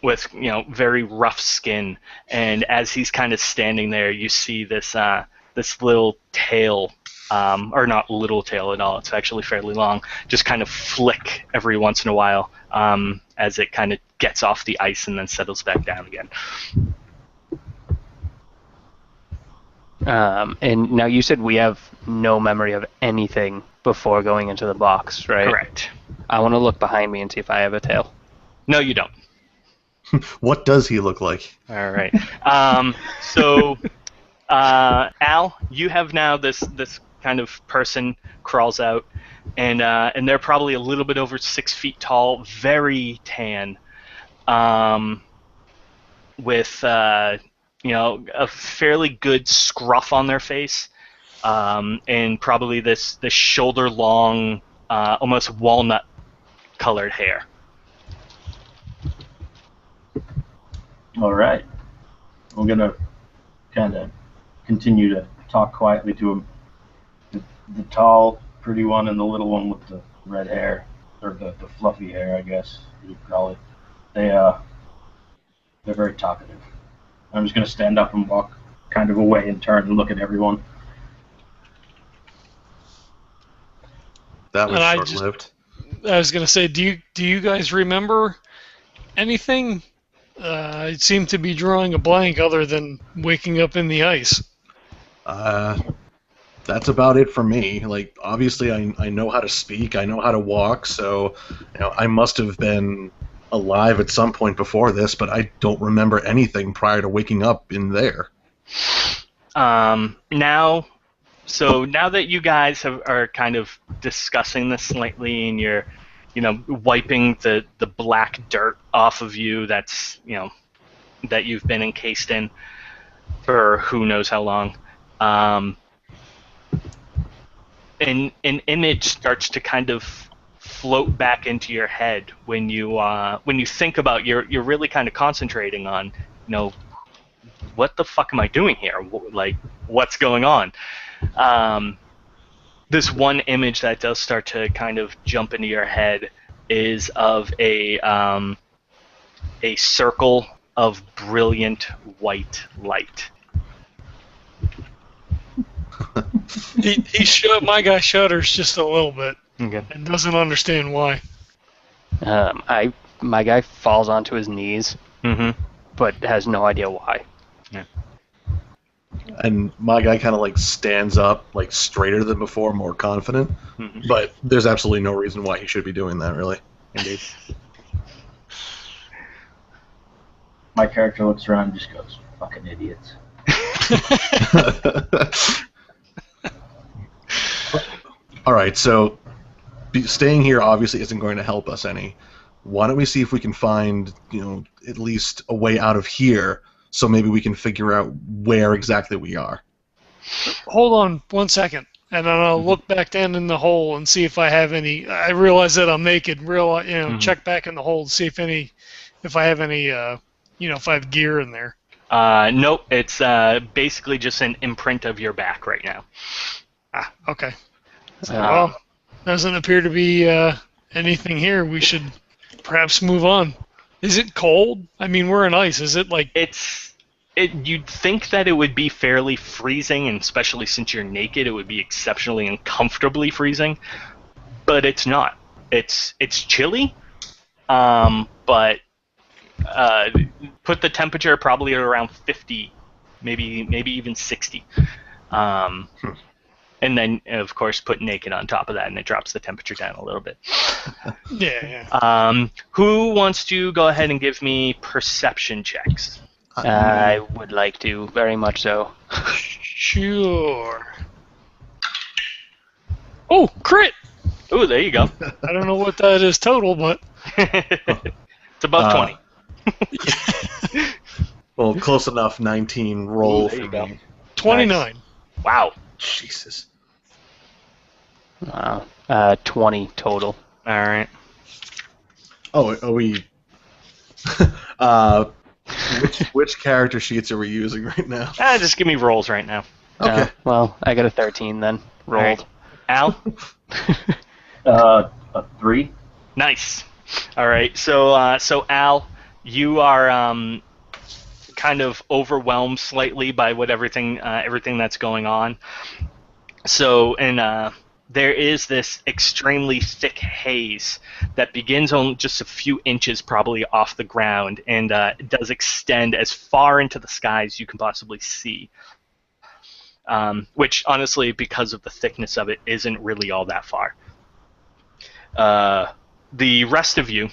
very rough skin. And as he's kind of standing there, you see this little tail, or not little tail at all, it's actually fairly long, just kind of flick every once in a while as it kind of gets off the ice and then settles back down again. And now you said we have no memory of anything before going into the box, right? Correct. I want to look behind me and see if I have a tail. No, you don't. What does he look like? All right. So, Al, you have now this kind of person crawls out, and they're probably a little bit over 6 feet tall, very tan, with a fairly good scruff on their face, and probably this shoulder long, almost walnut colored hair. All right. I'm going to kind of continue to talk quietly to him. The tall, pretty one and the little one with the red hair, or the fluffy hair, I guess you'd call it. They're very talkative. I'm just going to stand up and walk kind of away and turn and look at everyone. That was And short-lived. I was gonna say, do you guys remember anything? I seem to be drawing a blank other than waking up in the ice. That's about it for me. Like, obviously, I know how to speak, I know how to walk, so I must have been alive at some point before this, but I don't remember anything prior to waking up in there. Now that you guys are kind of discussing this slightly, and you're, wiping the black dirt off of you that's, that you've been encased in for who knows how long, an image starts to kind of float back into your head when you think about you're really kind of concentrating on, what the fuck am I doing here? Like, what's going on? This one image that does start to kind of jump into your head is of a circle of brilliant white light. My guy shudders just a little bit Okay. and doesn't understand why. My guy falls onto his knees, Mm-hmm. but has no idea why. And my guy kind of like stands up, like straighter than before, more confident. Mhm. But there's absolutely no reason why he should be doing that, really. Indeed. My character looks around and just goes, "Fucking idiots." All right, so staying here obviously isn't going to help us any. Why don't we see if we can find, at least a way out of here, so maybe we can figure out where exactly we are. Hold on 1 second, and then I'll look back down in the hole and see if I have any. I realize that I'm naked. Check back in the hole to see if I have any, if I have gear in there. Nope. It's basically just an imprint of your back right now. Ah, okay. Well, doesn't appear to be anything here. We should perhaps move on. Is it cold? I mean, we're in ice. Is it like... You'd think that it would be fairly freezing, and especially since you're naked, it would be exceptionally uncomfortably freezing. But it's not. It's chilly, but put the temperature probably at around 50, maybe even 60. And then, of course, put naked on top of that, and it drops the temperature down a little bit. Yeah. Who wants to go ahead and give me perception checks? I would like to, very much so. Sure. Oh, crit! Ooh, there you go. I don't know what that is total, but... It's above 20. Well, close enough. 19 roll Ooh, there for you go. me. 29. Wow. Jesus. Wow. 20 total. All right. Oh, are we? Which character sheets are we using right now? Just give me rolls right now. Okay. Well, I got a 13 then. Rolled. Al? A 3. Nice. All right. So Al, you are kind of overwhelmed slightly by everything that's going on. So, there is this extremely thick haze that begins on just a few inches probably off the ground, and it does extend as far into the sky as you can possibly see. Which, honestly, because of the thickness of it, isn't really all that far. The rest of you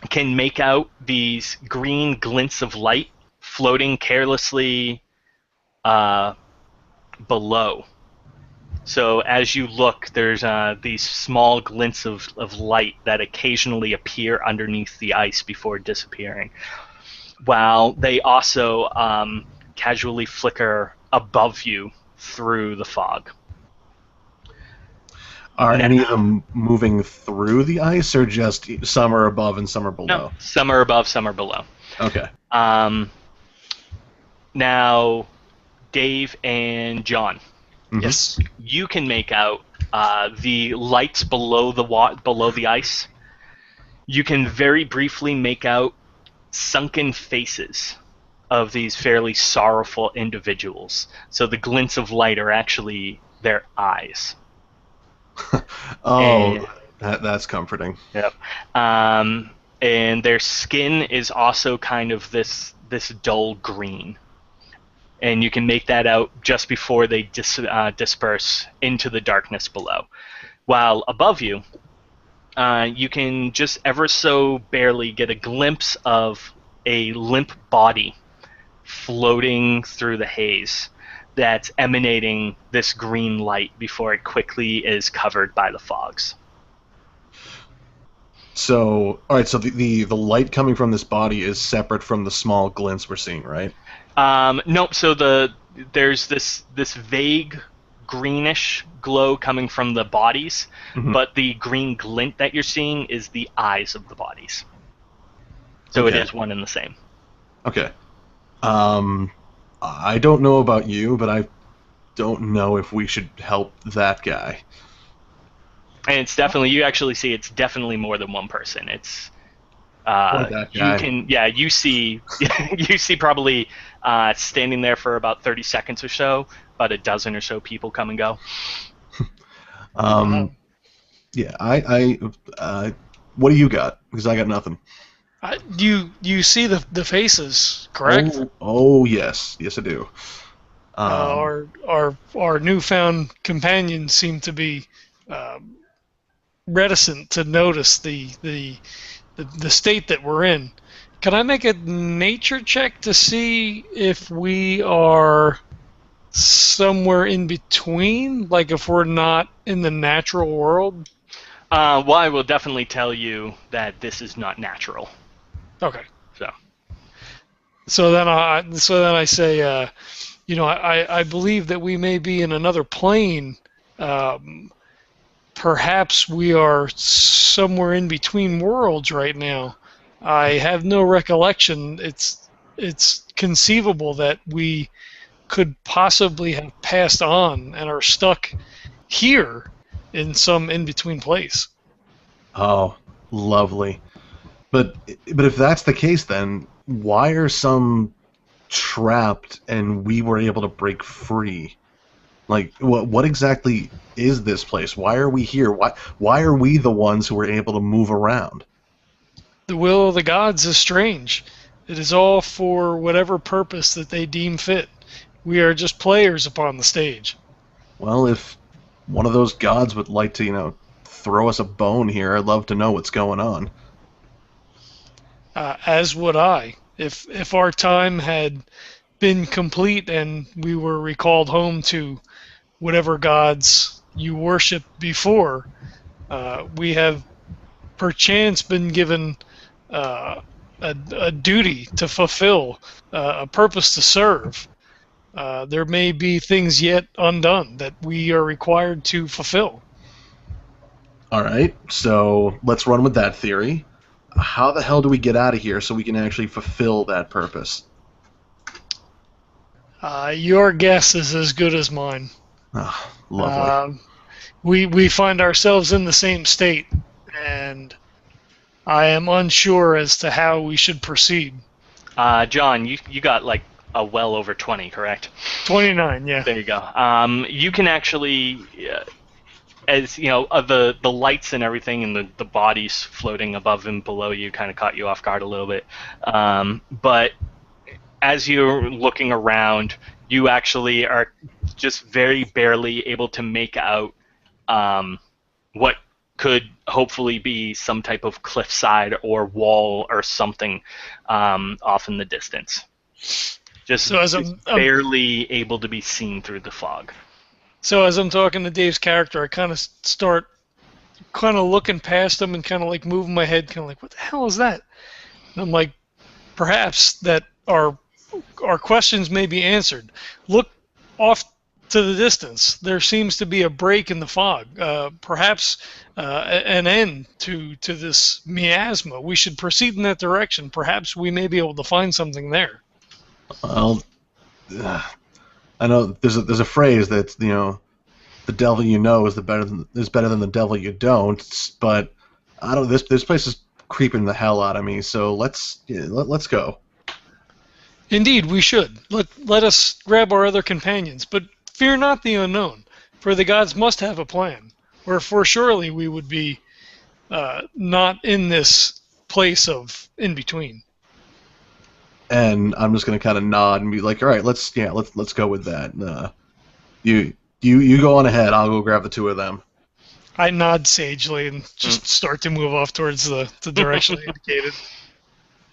can make out these green glints of light floating carelessly below. So as you look, there's these small glints of light that occasionally appear underneath the ice before disappearing, while they also casually flicker above you through the fog. Are any of them moving through the ice, or just some are above and some are below? No, some are above, some are below. Okay. Now, Dave and John. Mhm. Yes. You can make out the lights below the ice. You can very briefly make out sunken faces of these fairly sorrowful individuals. So the glints of light are actually their eyes. Oh, that's comforting. Yep. and their skin is also kind of this dull green. And you can make that out just before they disperse into the darkness below. While above you, you can just ever so barely get a glimpse of a limp body floating through the haze that's emanating this green light before it quickly is covered by the fogs. So, all right. So the light coming from this body is separate from the small glints we're seeing, right? Nope. So there's this vague greenish glow coming from the bodies, but the green glint that you're seeing is the eyes of the bodies. So Okay. it is one and the same. Okay. I don't know about you, but I don't know if we should help that guy. And it's definitely, you actually see it's definitely more than one person. It's Or that guy. you see you see probably standing there for about 30 seconds or so, about a dozen or so people come and go. Yeah. I what do you got? Because I got nothing. You see the faces, correct? Oh yes, yes I do. Our newfound companions seem to be reticent to notice the state that we're in. Can I make a nature check to see if we are somewhere in between, like if we're not in the natural world? Well, I will definitely tell you that this is not natural. Okay. So So then I say, I believe that we may be in another plane. Perhaps we are somewhere in between worlds right now. I have no recollection. It's conceivable that we could possibly have passed on and are stuck here in some in-between place. Oh, lovely. But if that's the case, then why are some trapped and we were able to break free? Like, what exactly is this place? Why are we here? Why are we the ones who are able to move around? The will of the gods is strange. It is all for whatever purpose that they deem fit. We are just players upon the stage. Well, if one of those gods would like to, throw us a bone here, I'd love to know what's going on. As would I. If our time had been complete and we were recalled home to whatever gods you worshipped before, we have perchance been given a duty to fulfill, a purpose to serve. There may be things yet undone that we are required to fulfill. All right, so let's run with that theory. How the hell do we get out of here so we can actually fulfill that purpose? Your guess is as good as mine. Ah, lovely. We find ourselves in the same state, and I am unsure as to how we should proceed. John, you got like a well over 20, correct? 29, yeah. There you go. You can actually, as you know, the lights and everything, and the bodies floating above and below you kind of caught you off guard a little bit. But as you're looking around, you actually are just very barely able to make out what could hopefully be some type of cliffside or wall or something off in the distance. Just So as it's barely able to be seen through the fog. So as I'm talking to Dave's character, I kind of start looking past him and kind of like moving my head, kind of like, what the hell is that? And I'm like, perhaps that our questions may be answered. Look off to the distance. There seems to be a break in the fog. Perhaps an end to this miasma. We should proceed in that direction. Perhaps we may be able to find something there. Well, I know there's a phrase that's the devil you know is better than the devil you don't. But I don't. This place is creeping the hell out of me. So let's go. Indeed, we should. Let us grab our other companions, but fear not the unknown, for the gods must have a plan. Wherefore surely we would be not in this place of in between. And I'm just gonna kind of nod and be like, all right, let's go with that. You go on ahead. I'll go grab the two of them. I nod sagely and just start to move off towards the direction I indicated.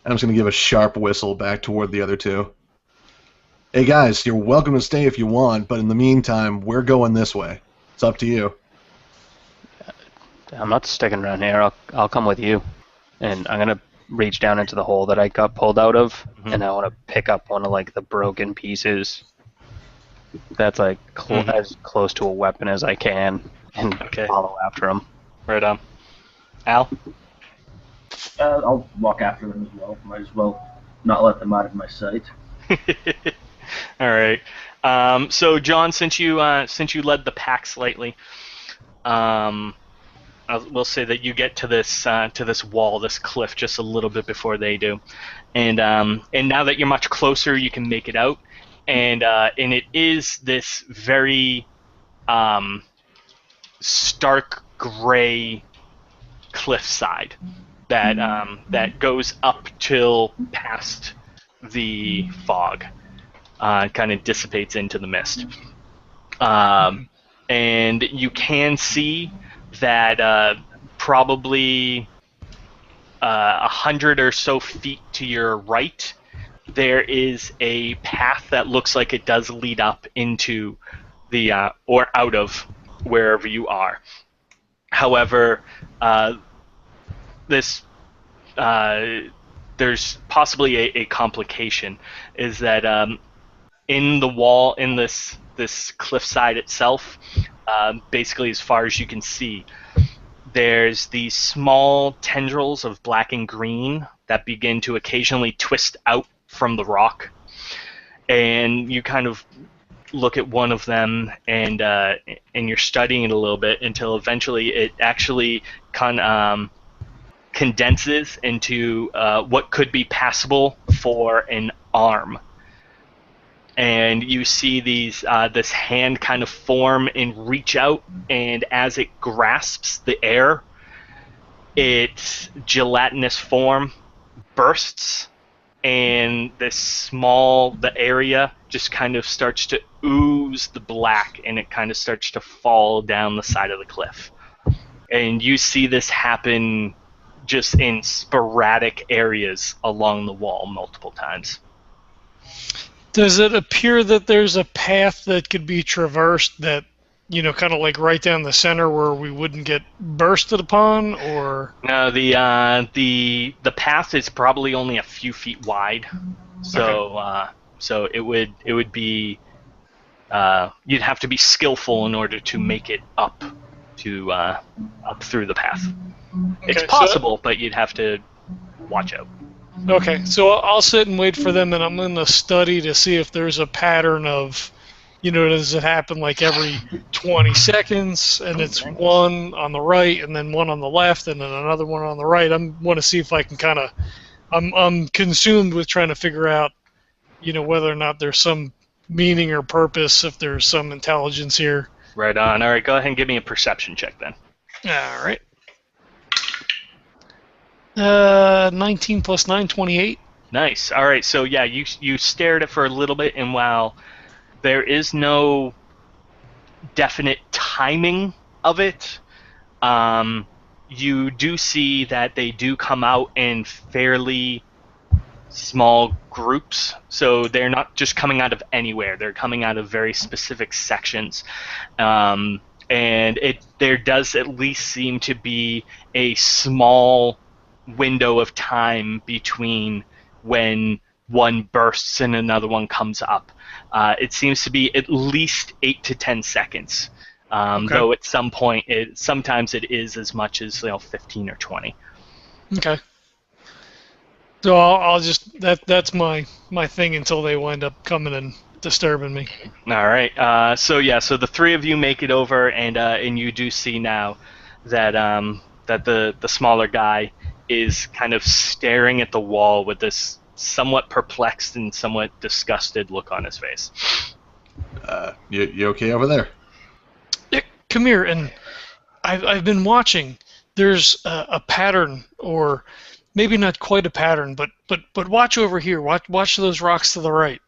I'm just gonna give a sharp whistle back toward the other two. Hey guys, you're welcome to stay if you want, but in the meantime, we're going this way. It's up to you. I'm not sticking around here. I'll come with you, and I'm gonna reach down into the hole that I got pulled out of, and I want to pick up one of like the broken pieces. That's like as close to a weapon as I can, and follow after him. Right on. Al? I'll walk after them as well. Might as well not let them out of my sight. All right. So John, since you led the pack slightly, we'll say that you get to this wall, this cliff, just a little bit before they do, and now that you're much closer, you can make it out, and it is this very stark gray cliffside that goes up till past the fog, kind of dissipates into the mist, and you can see that probably 100 or so feet to your right, there is a path that looks like it does lead up into the or out of wherever you are. However, there's possibly a complication, is that in the wall, in this cliffside itself, basically as far as you can see, there's these small tendrils of black and green that begin to occasionally twist out from the rock, and you kind of look at one of them and you're studying it a little bit until eventually it actually condenses into what could be passable for an arm. And you see this hand kind of form and reach out, and as it grasps the air, its gelatinous form bursts, and the area just kind of starts to ooze the black, and it kind of starts to fall down the side of the cliff. And you see this happen just in sporadic areas along the wall multiple times. Does it appear that there's a path that could be traversed that, kind of like right down the center where we wouldn't get bursted upon, or? No, the path is probably only a few feet wide, so okay. So it would be you'd have to be skillful in order to make it up through the path. Okay, it's possible, but you'd have to watch out. Okay, so I'll sit and wait for them, and I'm going to study to see if there's a pattern of, does it happen like every 20 seconds, and it's one on the right, and then one on the left, and then another one on the right. I want to see if I can kind of, I'm consumed with trying to figure out, whether or not there's some meaning or purpose, if there's some intelligence here. Right on. All right, go ahead and give me a perception check then. All right. 19 plus 9, 28. Nice. All right, so yeah, you stare at it for a little bit, and while there is no definite timing of it, you do see that they do come out in fairly small groups. So they're not just coming out of anywhere. They're coming out of very specific sections. And there does at least seem to be a small window of time between when one bursts and another one comes up. It seems to be at least 8 to 10 seconds, though at some point, sometimes it is as much as 15 or 20. Okay. So I'll just that's my thing until they wind up coming and disturbing me. All right. So the three of you make it over, and you do see now that the smaller guy is kind of staring at the wall with this somewhat perplexed and somewhat disgusted look on his face. You okay over there? Yeah, come here, and I've been watching. There's a pattern, or maybe not quite a pattern, but watch over here. Watch those rocks to the right.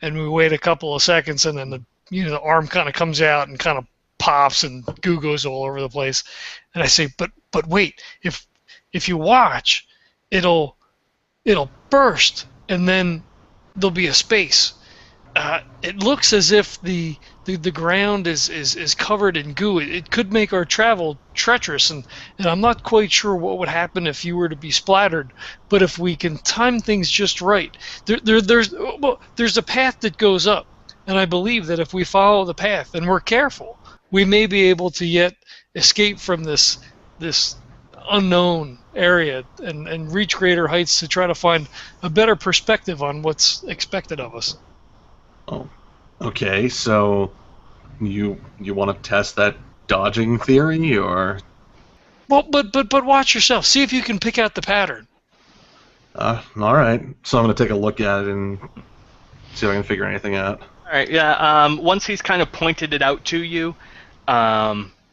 And we wait a couple of seconds, and then the arm kind of comes out and kind of pops, and goo goes all over the place. And I say, but wait, if you watch, it'll burst, and then there'll be a space. It looks as if the ground is covered in goo. It could make our travel treacherous, and I'm not quite sure what would happen if you were to be splattered. But if we can time things just right, there's a path that goes up, and I believe that if we follow the path and we're careful, we may be able to yet escape from this unknown area and reach greater heights to try to find a better perspective on what's expected of us. Oh, okay. So you want to test that dodging theory, or? Well, but watch yourself. See if you can pick out the pattern. All right. So I'm gonna take a look at it and see if I can figure anything out. All right. Yeah. Once he's kind of pointed it out to you,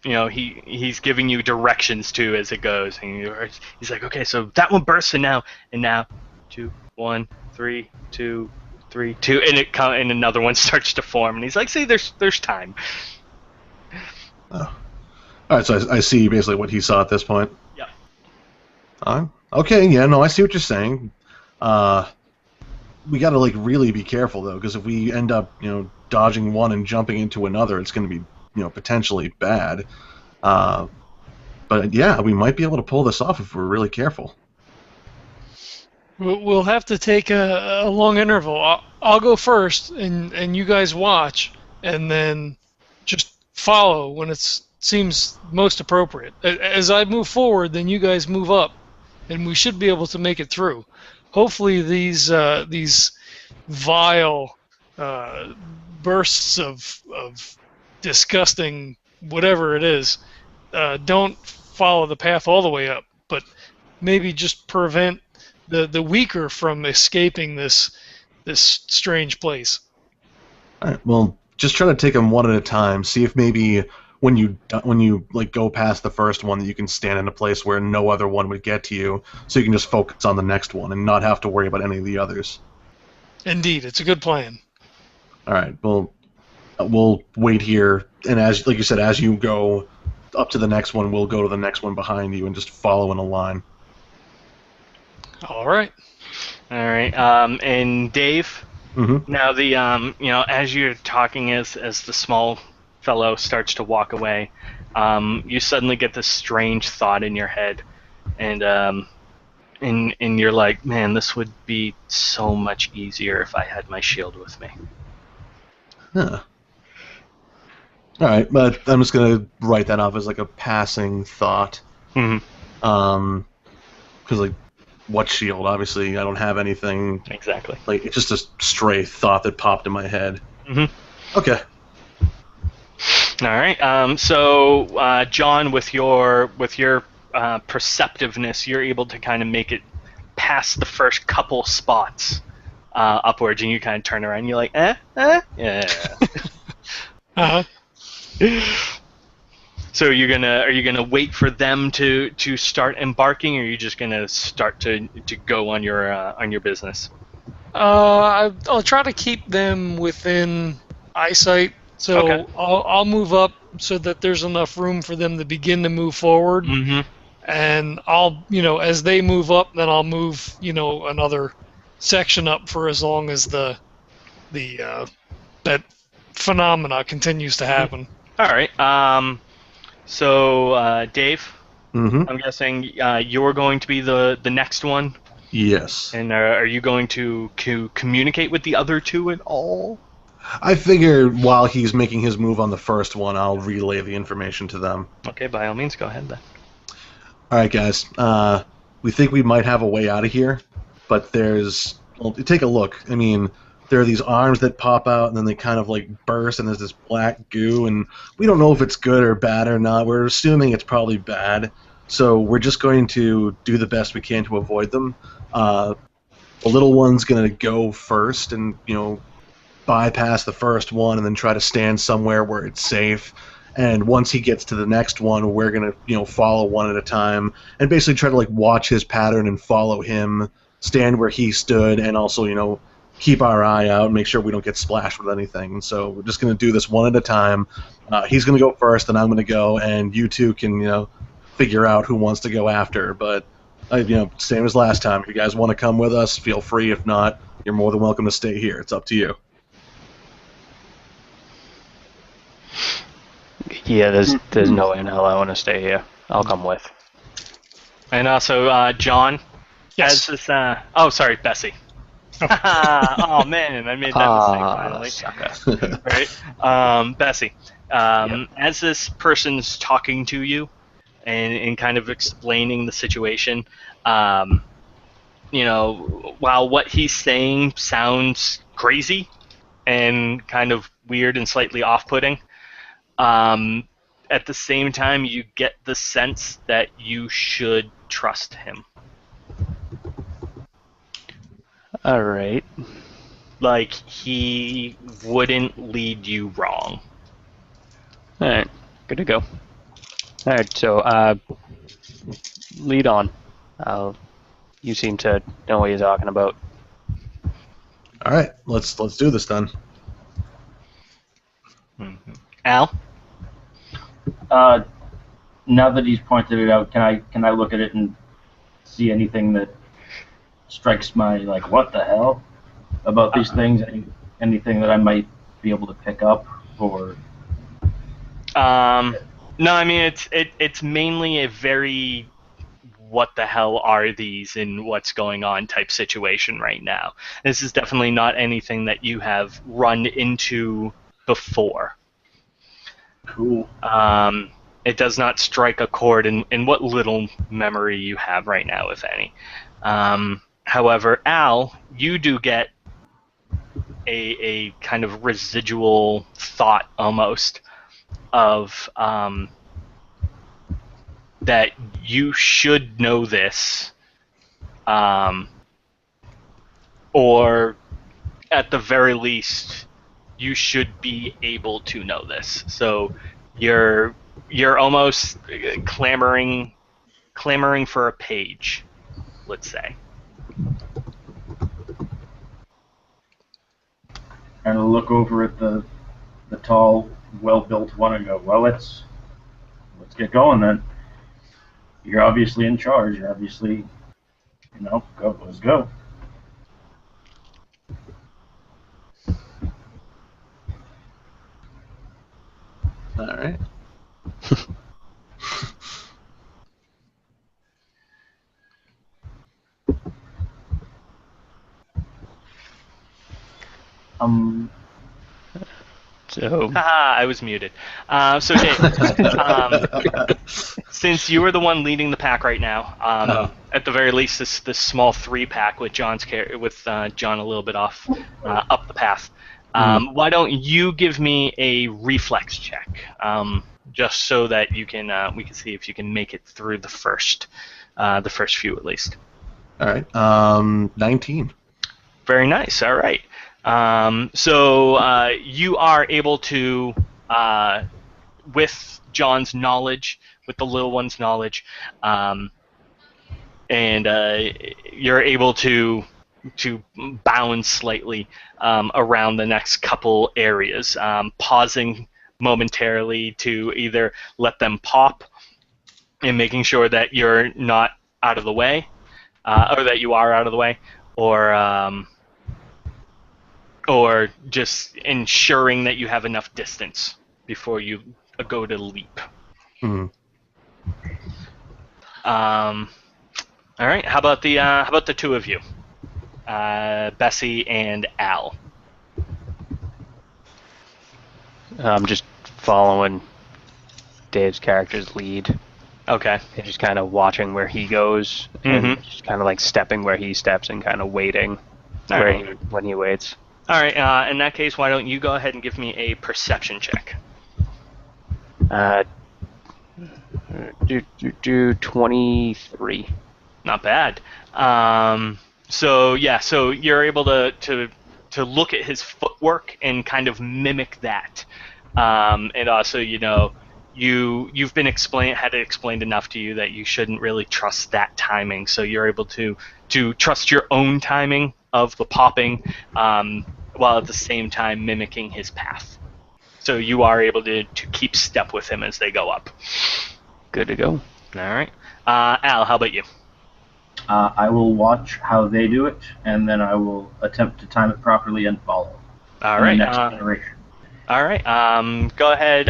he's giving you directions too as it goes, and he's like, okay, so that one bursts, and now, 2, 1, 3, 2, 3, 2, and another one starts to form, and he's like, see, there's time. Oh. All right, so I see basically what he saw at this point. Yeah. Okay, yeah, no, I see what you're saying. We got to really be careful though, because if we end up dodging one and jumping into another, it's going to be potentially bad. But yeah, we might be able to pull this off if we're really careful. We'll have to take a long interval. I'll go first, and you guys watch, and then just follow when it seems most appropriate. As I move forward, then you guys move up, and we should be able to make it through. Hopefully these vile bursts of disgusting whatever it is don't follow the path all the way up, but maybe just prevent the weaker from escaping this strange place. All right, well, just try to take them one at a time. See if maybe when you go past the first one that you can stand in a place where no other one would get to you, so you can just focus on the next one and not have to worry about any of the others. Indeed, it's a good plan. All right, well, we'll wait here, and like you said, as you go up to the next one, we'll go to the next one behind you and just follow in a line. All right. And Dave. Mm-hmm. Now as you're talking, as the small fellow starts to walk away, you suddenly get this strange thought in your head, and you're like, man, this would be so much easier if I had my shield with me. Huh. All right, but I'm just gonna write that off as a passing thought. Mm-hmm. Because what shield? Obviously, I don't have anything. Exactly. It's just a stray thought that popped in my head. Mm-hmm. Okay. All right. So, John, with your perceptiveness, you're able to kind of make it past the first couple spots upwards, and you kind of turn around. And you're like, yeah. Uh-huh. So are you gonna wait for them to start embarking, or are you just gonna start to go on your business? I'll try to keep them within eyesight. So Okay. I'll move up so that there's enough room for them to begin to move forward. Mm-hmm. And I'll, as they move up, then I'll move, another section up for as long as that phenomena continues to happen. All right. So Dave, Mm-hmm. I'm guessing you're going to be the next one, Yes. and are you going to communicate with the other two at all? I figure while he's making his move on the first one, I'll relay the information to them. Okay, by all means, go ahead then. All right, guys. We think we might have a way out of here, but take a look. I mean, there are these arms that pop out, and then they kind of burst, and there's this black goo, and we don't know if it's good or bad or not. We're assuming it's probably bad, so we're just going to do the best we can to avoid them. The little one's going to go first and, bypass the first one and then try to stand somewhere where it's safe. And once he gets to the next one, we're gonna follow one at a time and basically try to like watch his pattern and follow him, stand where he stood, and also keep our eye out and make sure we don't get splashed with anything. So we're just gonna do this one at a time. He's gonna go first, and I'm gonna go, and you two can figure out who wants to go after. But same as last time. If you guys want to come with us, feel free. If not, you're more than welcome to stay here. It's up to you. Yeah, there's no way in hell I want to stay here. I'll come with. And also, John, Yes. as this. Oh, sorry, Bessie. Oh man, I made that mistake finally. Right, Bessie. As this person's talking to you and kind of explaining the situation, while what he's saying sounds crazy and kind of weird and slightly off-putting, at the same time you get the sense that you should trust him. All right. Like, he wouldn't lead you wrong. All right. Good to go. All right. So, lead on. You seem to know what you're talking about. All right, let's do this then. Mm-hmm. Al? Now that he's pointed it out, can I look at it and see anything that strikes my what the hell about these things? Anything that I might be able to pick up or? No, I mean it's mainly a very what the hell are these and what's going on type situation right now. This is definitely not anything that you have run into before. Cool. It does not strike a chord in what little memory you have right now, if any. However, Al, you do get a kind of residual thought almost of that you should know this, or at the very least, you should be able to know this. So you're almost clamoring for a page, let's say. And I'll look over at the tall, well-built one and go, well, let's get going then. You're obviously in charge. You're obviously, go. Let's go. All right. So, Haha, I was muted. So Dave, since you are the one leading the pack right now, at the very least, this small 3-pack with John a little bit off up the path. Why don't you give me a reflex check, just so that we can see if you can make it through the first few at least. All right. 19. Very nice. All right. So you are able to, with John's knowledge, with the little one's knowledge, and you're able to bound slightly around the next couple areas, pausing momentarily to either let them pop and making sure that you're not out of the way, or that you are out of the way, or just ensuring that you have enough distance before you go to leap. Mm. All right. How about the two of you, Bessie and Al? I'm just following Dave's character's lead. Okay. And just kind of watching where he goes, and just kind of like stepping where he steps and kind of waiting when he waits. All right. In that case, why don't you go ahead and give me a perception check? Do 23. Not bad. So you're able to look at his footwork and kind of mimic that, and also you've been had it explained enough to you that you shouldn't really trust that timing, so you're able to trust your own timing of the popping, while at the same time mimicking his path. So you are able to keep step with him as they go up. Good to go. All right. Al, how about you? I will watch how they do it, and then I will attempt to time it properly and follow. All in right. the next generation. All right. Go ahead.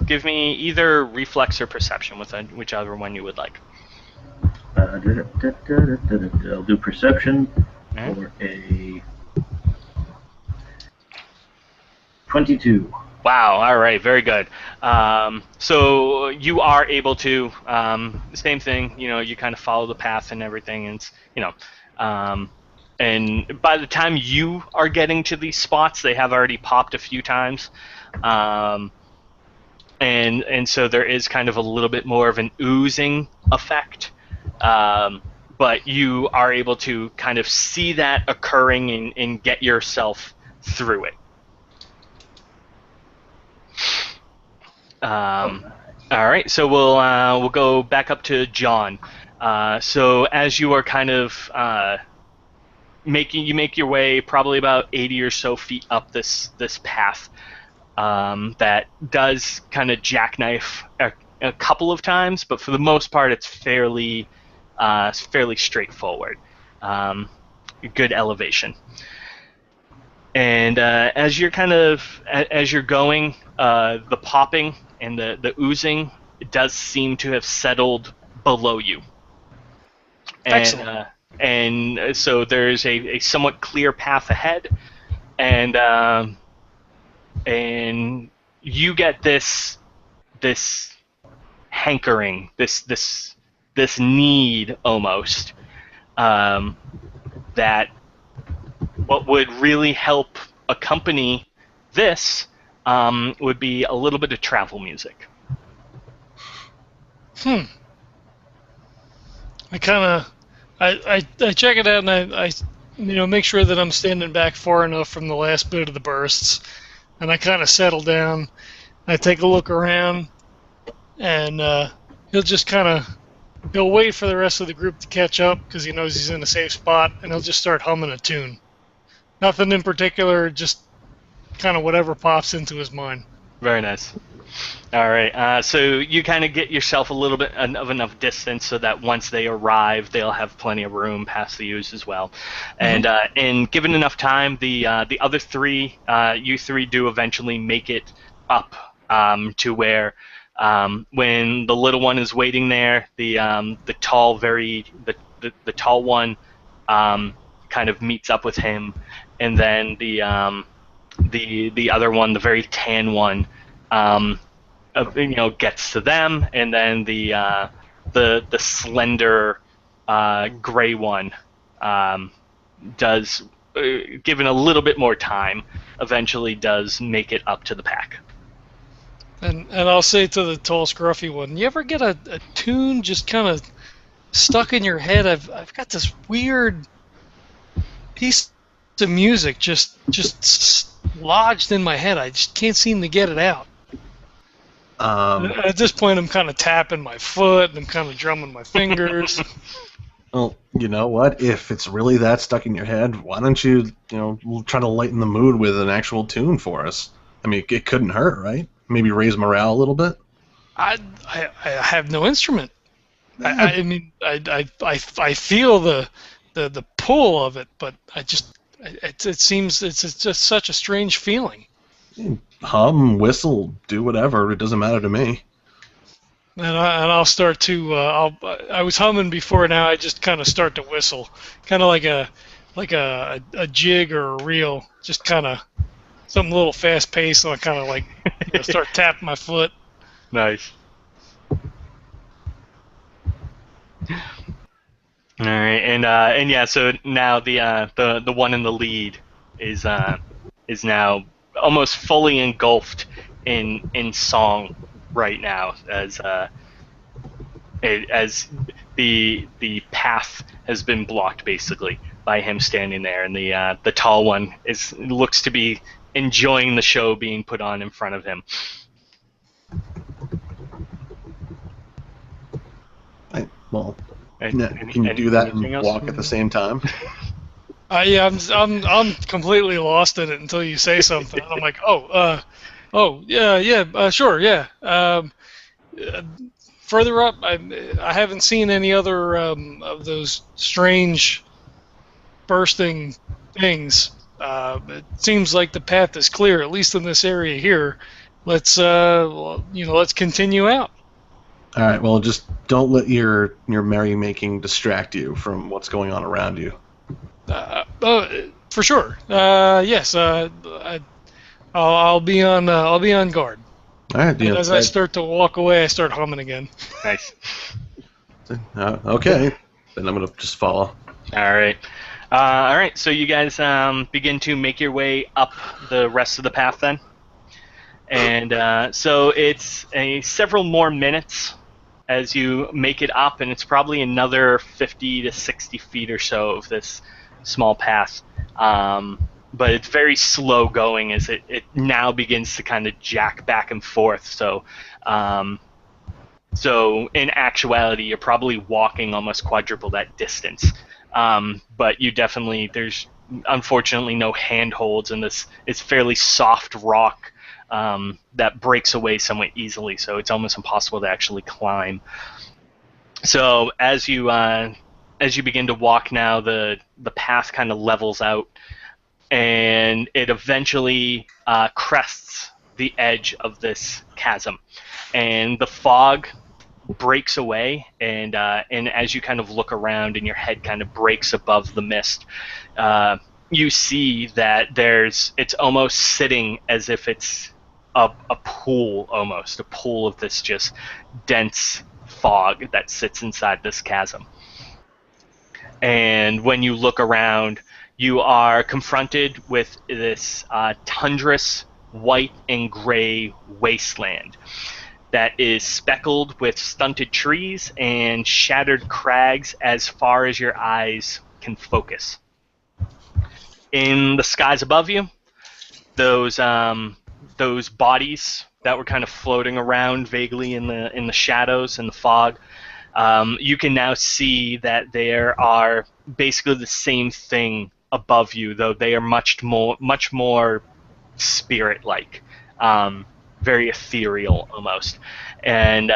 Give me either reflex or perception, whichever one you would like. I'll do perception Alright. for a 22. Wow. All right. Very good. So you are able to same thing. You kind of follow the path and everything, and and by the time you are getting to these spots, they have already popped a few times, and so there is kind of a little bit more of an oozing effect. But you are able to kind of see that occurring and get yourself through it. All right, so we'll go back up to John. So as you are kind of make your way probably about 80 or so feet up this path that does kind of jackknife a couple of times, but for the most part it's fairly straightforward. Good elevation. And as you're going, the popping and the oozing, it does seem to have settled below you. And, Excellent. And so there's a somewhat clear path ahead, and you get this hankering, this need almost, that what would really help accompany this would be a little bit of travel music. I check it out, and I make sure that I'm standing back far enough from the last bit of the bursts, and I kind of settle down. I take a look around, and he'll wait for the rest of the group to catch up because he knows he's in a safe spot, and he'll just start humming a tune. Nothing in particular, just kind of whatever pops into his mind. Very nice. All right, so you kind of get yourself a little bit of enough distance so that once they arrive, they'll have plenty of room past the ooze as well. And given enough time, the other three, you three do eventually make it up to where when the little one is waiting there, the tall one kind of meets up with him, and then the other one, the very tan one, gets to them, and then the slender gray one does, given a little bit more time, eventually does make it up to the pack. And I'll say to the tall, scruffy one, you ever get a tune just kind of stuck in your head? I've got this weird piece of music just lodged in my head. I just can't seem to get it out. At this point, I'm kind of tapping my foot, and I'm kind of drumming my fingers. Well, you know what? If it's really that stuck in your head, why don't you try to lighten the mood with an actual tune for us? I mean, it couldn't hurt, right? Maybe raise morale a little bit. I have no instrument. I mean, I feel the pull of it, but it seems it's just such a strange feeling. Hum, whistle, do whatever. It doesn't matter to me. And I'll start to. I was humming before. Now I just kind of start to whistle, kind of like a jig or a reel. Just kind of something a little fast paced, and I kind of start tapping my foot. Nice. All right, and yeah, so now the one in the lead is now almost fully engulfed in song right now, as the path has been blocked basically by him standing there, and the tall one looks to be enjoying the show being put on in front of him. Well, And- can you do that anything and else? walk at the same time? Yeah, I'm completely lost in it until you say something. I'm like, yeah, sure, yeah. Uh, Further up, I haven't seen any other of those strange bursting things. It seems like the path is clear, at least in this area here. Let's continue out. All right. Well, just don't let your merrymaking distract you from what's going on around you. For sure. Yes. I'll be on guard. All right. And as I start to walk away, I start humming again. Nice. Okay. Then I'm gonna just follow. All right. All right. So you guys begin to make your way up the rest of the path then, and so it's several more minutes as you make it up, and it's probably another 50 to 60 feet or so of this small path. But it's very slow going as it now begins to kind of jack back and forth. So in actuality, you're probably walking almost quadruple that distance. But you definitely, there's unfortunately no handholds, and this is fairly soft rock that breaks away somewhat easily, so it's almost impossible to actually climb. So as you begin to walk now, the path kind of levels out, and it eventually crests the edge of this chasm, and the fog breaks away, and as you kind of look around and your head kind of breaks above the mist, you see that it's almost sitting as if it's a pool, almost a pool of this just dense fog that sits inside this chasm. And when you look around, you are confronted with this tundrous white and gray wasteland that is speckled with stunted trees and shattered crags as far as your eyes can focus. In the skies above you, those bodies that were kind of floating around vaguely in the shadows and the fog, you can now see that there are basically the same thing above you, though they are much more spirit-like, very ethereal almost, and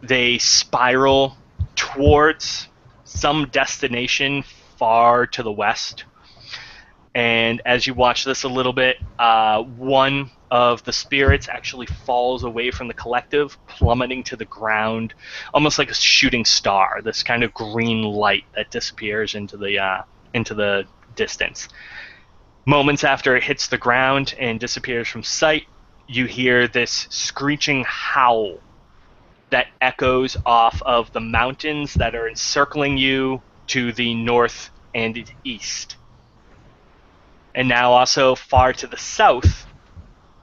they spiral towards some destination far to the west. And as you watch this a little bit, one of the spirits actually falls away from the collective, plummeting to the ground, almost like a shooting star, this kind of green light that disappears into the distance. Moments after it hits the ground and disappears from sight, you hear this screeching howl that echoes off of the mountains that are encircling you to the north and east. And now also far to the south,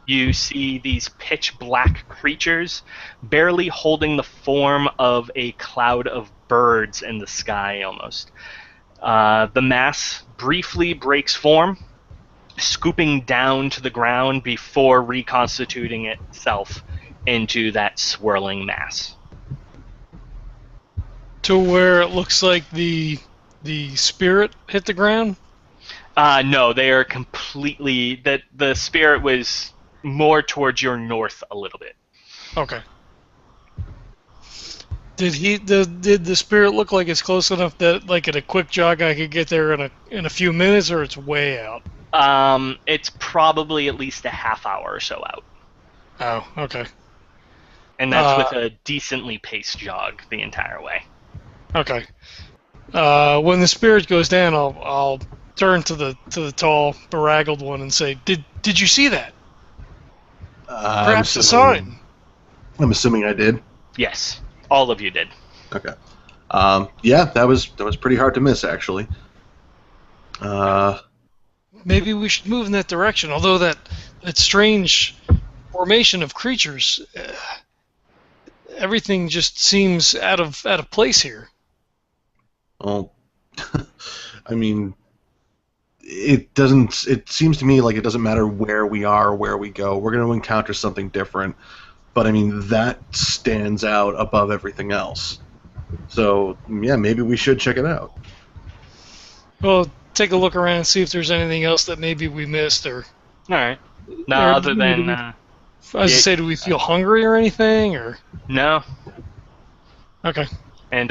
you see these pitch black creatures barely holding the form of a cloud of birds in the sky almost. The mass briefly breaks form, scooping down to the ground before reconstituting itself into that swirling mass. To where it looks like the spirit hit the ground? No, they are completely... The spirit was more towards your north a little bit. Okay. Did the spirit look like it's close enough that, like, at a quick jog, I could get there in a few minutes, or it's way out? It's probably at least a half hour or so out. Oh, okay. And that's with a decently paced jog the entire way. Okay. When the spirit goes down, I'll turn to the tall, beraggled one and say, "Did you see that? Perhaps a sign." I'm assuming I did. Yes, all of you did. Okay. Yeah, that was pretty hard to miss, actually. Maybe we should move in that direction. Although that strange formation of creatures, everything just seems out of place here. Well, I mean, it doesn't. It seems to me like it doesn't matter where we are or where we go. We're going to encounter something different. But I mean, that stands out above everything else. So yeah, maybe we should check it out. Well, take a look around and see if there's anything else that maybe we missed, or All right. No, Or other than as I say, do we feel hungry or anything, or no. okay? And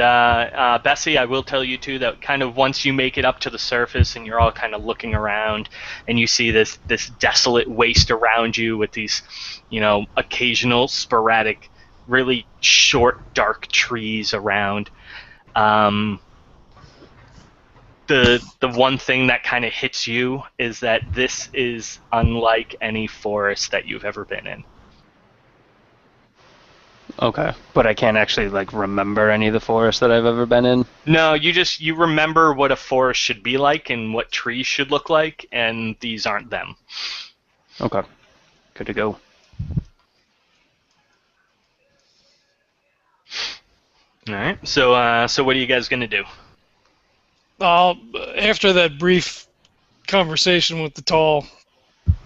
Bessie, I will tell you too that kind of once you make it up to the surface and you're all kind of looking around and you see this desolate waste around you with these, occasional sporadic, really short, dark trees around. The one thing that kind of hits you is that this is unlike any forest that you've ever been in. Okay, but I can't actually remember any of the forests that I've ever been in. No, you remember what a forest should be like and what trees should look like, and these aren't them. Okay, good to go. All right. So what are you guys gonna do? After that brief conversation with the tall,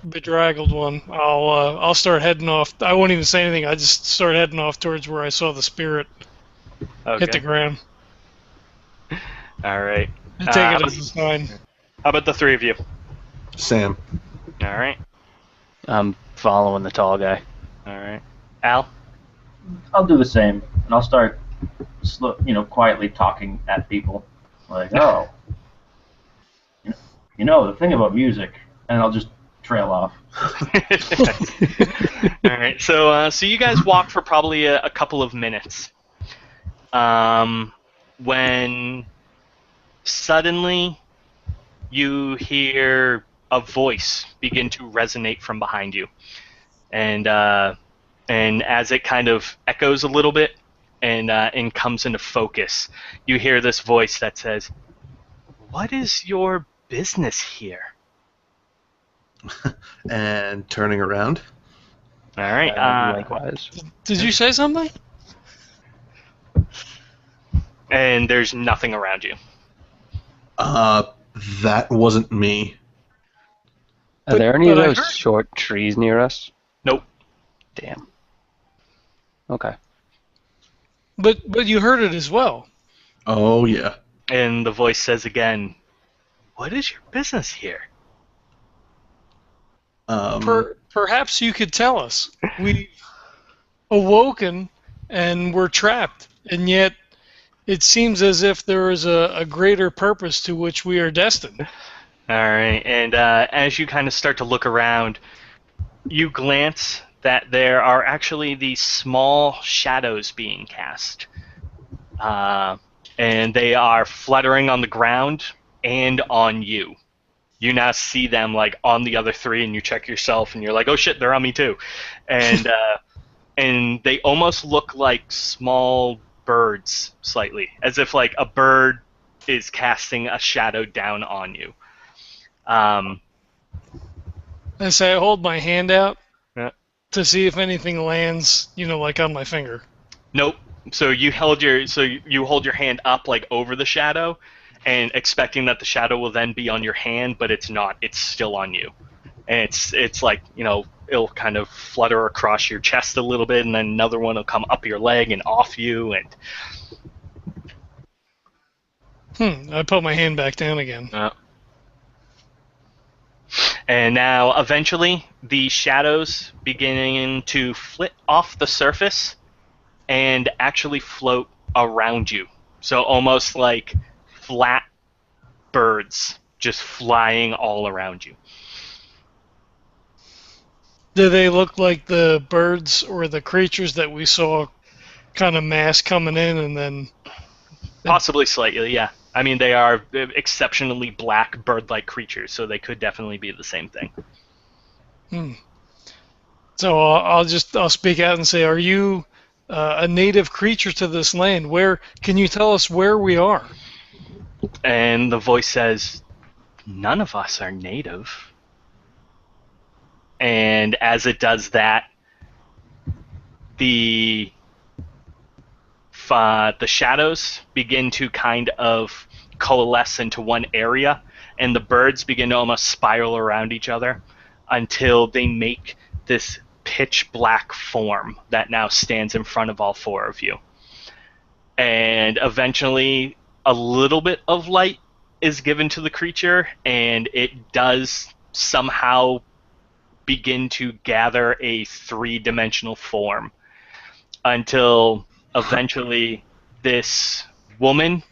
bedraggled one, I'll start heading off. I won't even say anything. I just start heading off towards where I saw the spirit hit the ground. All right. I take it as a sign. How about the three of you? Sam. All right. I'm following the tall guy. All right. Al? I'll do the same, and I'll start, quietly talking at people, like, oh, the thing about music, and I'll just trail off. All right. So you guys walk for probably a couple of minutes, when suddenly you hear a voice begin to resonate from behind you, and as it kind of echoes a little bit and comes into focus, you hear this voice that says, "What is your business here?" And turning around. All right. Likewise. Did you say something? And there's nothing around you. That wasn't me. Are there any of but I those heard- short trees near us? Nope. Damn. Okay. But you heard it as well. Oh yeah. And the voice says again, "What is your business here?" Perhaps you could tell us. We've awoken and we're trapped, and yet it seems as if there is a greater purpose to which we are destined. All right. And as you kind of start to look around, you glance that there are actually these small shadows being cast. And they are fluttering on the ground and on you. You now see them on the other three, and you check yourself, and you're like, "Oh shit, they're on me too," and and they almost look like small birds, slightly, as if a bird is casting a shadow down on you. I say I hold my hand out Yeah. to see if anything lands, on my finger. Nope. So you hold your hand up over the shadow, and expecting that the shadow will then be on your hand, but it's not. It's still on you, and it's it'll kind of flutter across your chest a little bit, and then another one will come up your leg and off you, and I put my hand back down again. And now eventually the shadows beginning to flit off the surface and actually float around you. So almost like flat birds just flying all around you. Do they look like the birds or the creatures that we saw kind of mass coming in and then... Possibly slightly, yeah. I mean, they are exceptionally black bird-like creatures, so they could definitely be the same thing. So I'll speak out and say, are you a native creature to this land? Can you tell us where we are? And the voice says, "None of us are native." And as it does that, the shadows begin to kind of coalesce into one area, and the birds begin to almost spiral around each other until they make this pitch black form that now stands in front of all four of you. and eventually a little bit of light is given to the creature, and it does somehow begin to gather a three-dimensional form until eventually this woman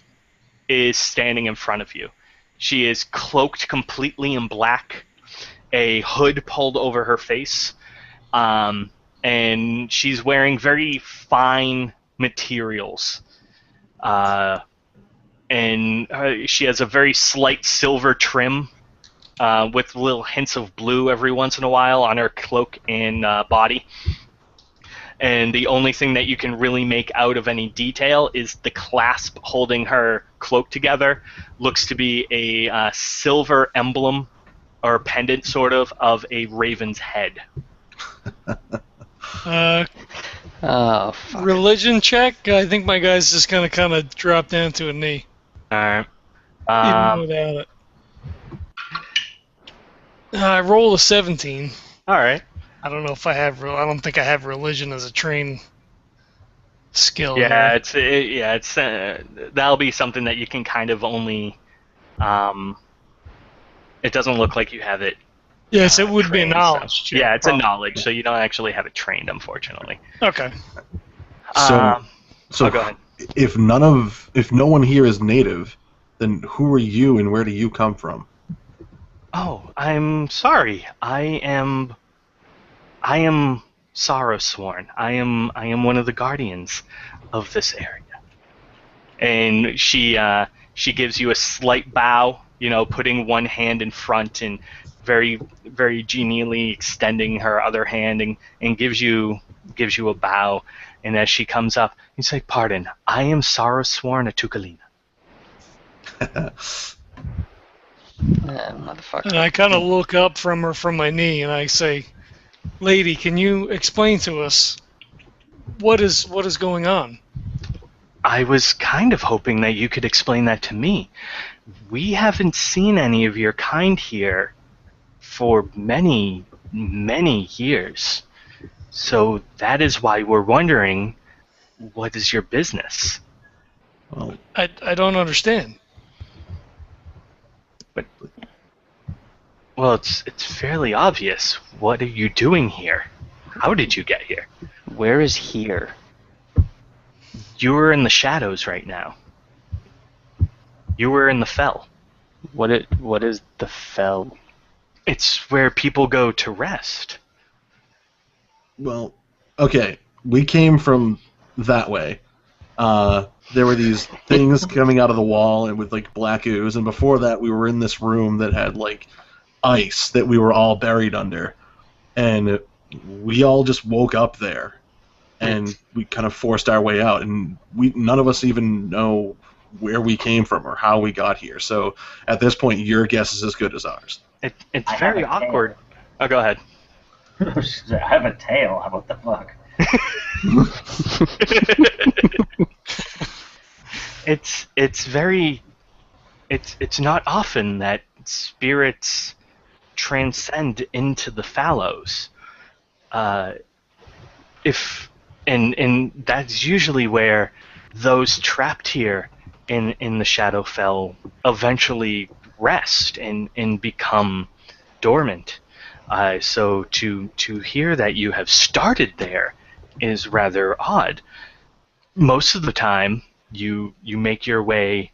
is standing in front of you. She is cloaked completely in black, a hood pulled over her face, and she's wearing very fine materials. And she has a very slight silver trim with little hints of blue every once in a while on her cloak and body. And the only thing that you can really make out of any detail is the clasp holding her cloak together. Looks to be a silver emblem or pendant, sort of a raven's head. Oh, fuck. Religion check. I think my guy's just gonna kind of drop down to a knee, All right. even without it. I rolled a 17. All right. I don't know if I have. I don't think I have religion as a train skill. Yeah, here. it's that'll be something that you can kind of only. It doesn't look like you have it. Yes, it would be a trained, knowledge so- check. Yeah, it's a probably. knowledge, so you don't actually have it trained, unfortunately. Okay. So, So go ahead. if no one here is native, then who are you and where do you come from? Oh, I'm sorry. I am Sorrowsworn. I am one of the guardians of this area. And she gives you a slight bow, putting one hand in front and very, very genially extending her other hand and gives you a bow. And as she comes up, you say, "Pardon, I am Sorrowsworn Atukalina." Motherfucker. And I kind of look up from her from my knee and I say, "Lady, can you explain to us what is going on?" I was kind of hoping that you could explain that to me. We haven't seen any of your kind here for many, many years. So that is why we're wondering, what is your business? Well, I don't understand. Well, it's fairly obvious. What are you doing here? How did you get here? Where is here? You're in the shadows right now. You were in the Fell. What is the Fell? It's where people go to rest. well, okay. We came from that way. There were these things coming out of the wall and with like black ooze, and before that we were in this room that had like ice that we were all buried under, and we all just woke up there, and we kind of forced our way out, and none of us even know where we came from or how we got here. So at this point, your guess is as good as ours. It's I very have a tail. awkward. Oh, go ahead. I have a tail. How about the fuck? It's not often that spirits transcend into the fallows. And that's usually where those trapped here in the Shadowfell eventually rest and become dormant. So to hear that you have started there is rather odd. Most of the time, you make your way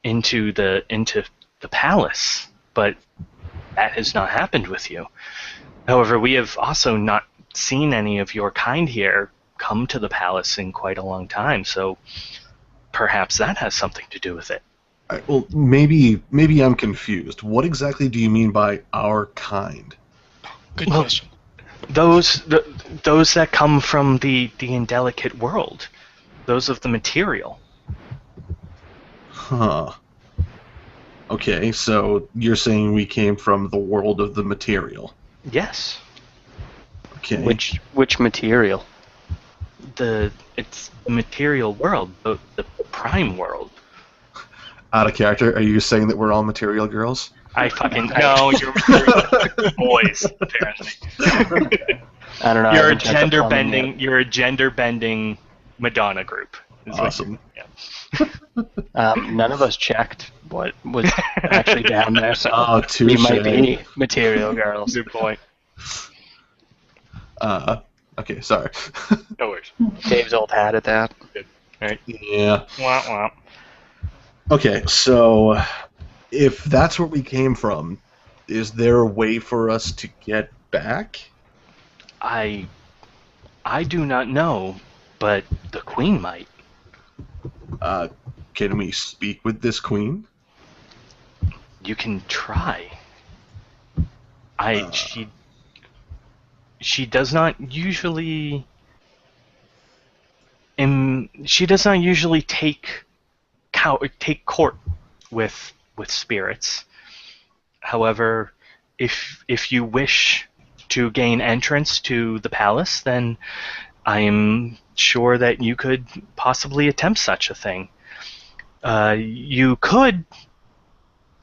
into the palace, but that has not happened with you. However, we have also not seen any of your kind here come to the palace in quite a long time, so perhaps that has something to do with it. Well, maybe I'm confused. What exactly do you mean by our kind? Good Well, question. Those that come from the indelicate world, those of the material. Huh. Okay, so you're saying we came from the world of the material. Yes, Okay. Which material? it's the material world, the prime world. Out of character, are you saying that we're all material girls? I fucking no, you're boys apparently. I don't know. I You're a haven't checked the gender plumbing bending. yet. You're a gender bending Madonna group. Awesome. None of us checked what was actually down there, so Oh, we touche. might be material girls. Good point. Okay, sorry. No worries. Dave's old hat at that. Yeah. Wah, wah. Okay, so if that's where we came from, is there a way for us to get back? I do not know, but the queen might. Can we speak with this queen? You can try. She does not usually take court with spirits. However, if you wish to gain entrance to the palace, then I am sure that you could possibly attempt such a thing. You could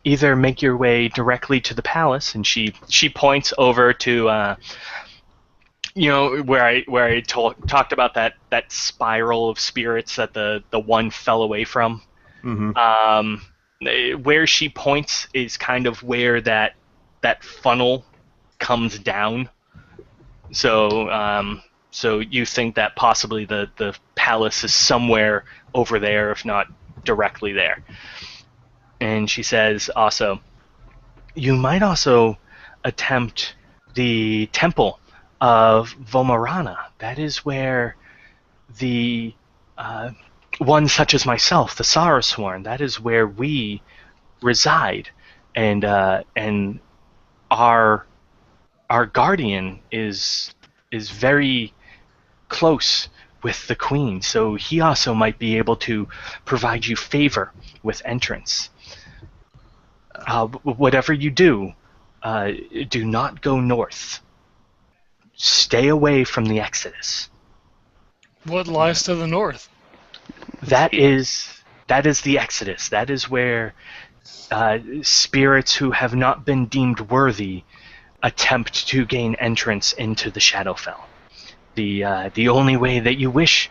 either make your way directly to the palace, and she points over to where I talked about that spiral of spirits that the one fell away from. Mm-hmm. Where she points is kind of where that funnel comes down. So you think that possibly the palace is somewhere over there, if not directly there. And she says also, you might also attempt the temple of Vomarana. That is where the one such as myself, the Sarasworn, that is where we reside, and our guardian is very close with the queen, so he also might be able to provide you favor with entrance. Whatever you do not go north. Stay away from the Exodus. What lies to the north? That is the Exodus. That is where spirits who have not been deemed worthy attempt to gain entrance into the Shadowfell. The only way that you wish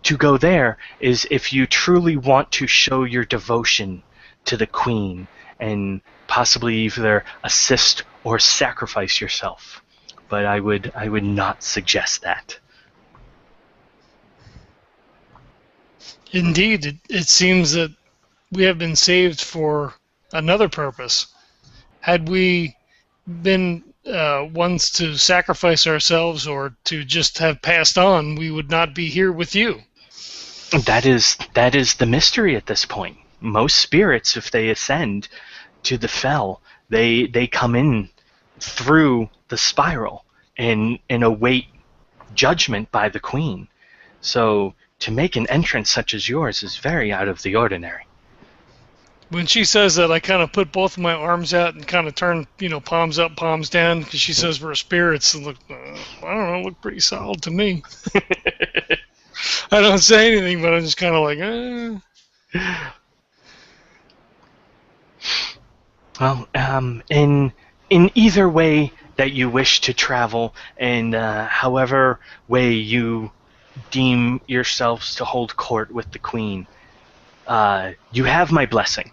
to go there is if you truly want to show your devotion to the Queen and possibly either assist or sacrifice yourself. But I would not suggest that. Indeed, it seems that we have been saved for another purpose. Had we been ones to sacrifice ourselves or to just have passed on, we would not be here with you. That is the mystery at this point. Most spirits, if they ascend to the fell, they come in through the spiral and await judgment by the Queen. So to make an entrance such as yours is very out of the ordinary. When she says that, I kind of put both of my arms out and kind of turn, palms up, palms down, because she says we're spirits. And look, I don't know, look pretty solid to me. I don't say anything, but I'm just kind of like, Well, in either way that you wish to travel, and however way you deem yourselves to hold court with the Queen, you have my blessing.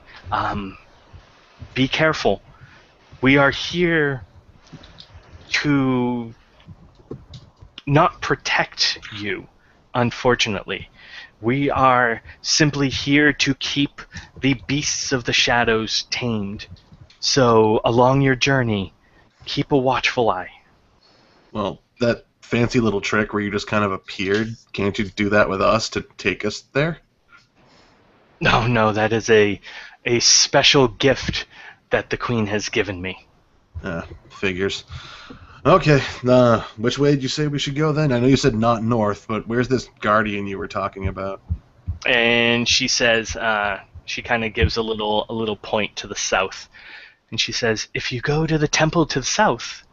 Be careful. We are here to not protect you, unfortunately. We are simply here to keep the beasts of the shadows tamed. So, along your journey, keep a watchful eye. Well, that fancy little trick where you just kind of appeared, can't you do that with us to take us there? No, that is a special gift that the Queen has given me. Figures. Okay, which way did you say we should go then? I know you said not north, but where's this guardian you were talking about? And she says, she kind of gives a little point to the south. And she says, if you go to the temple to the south,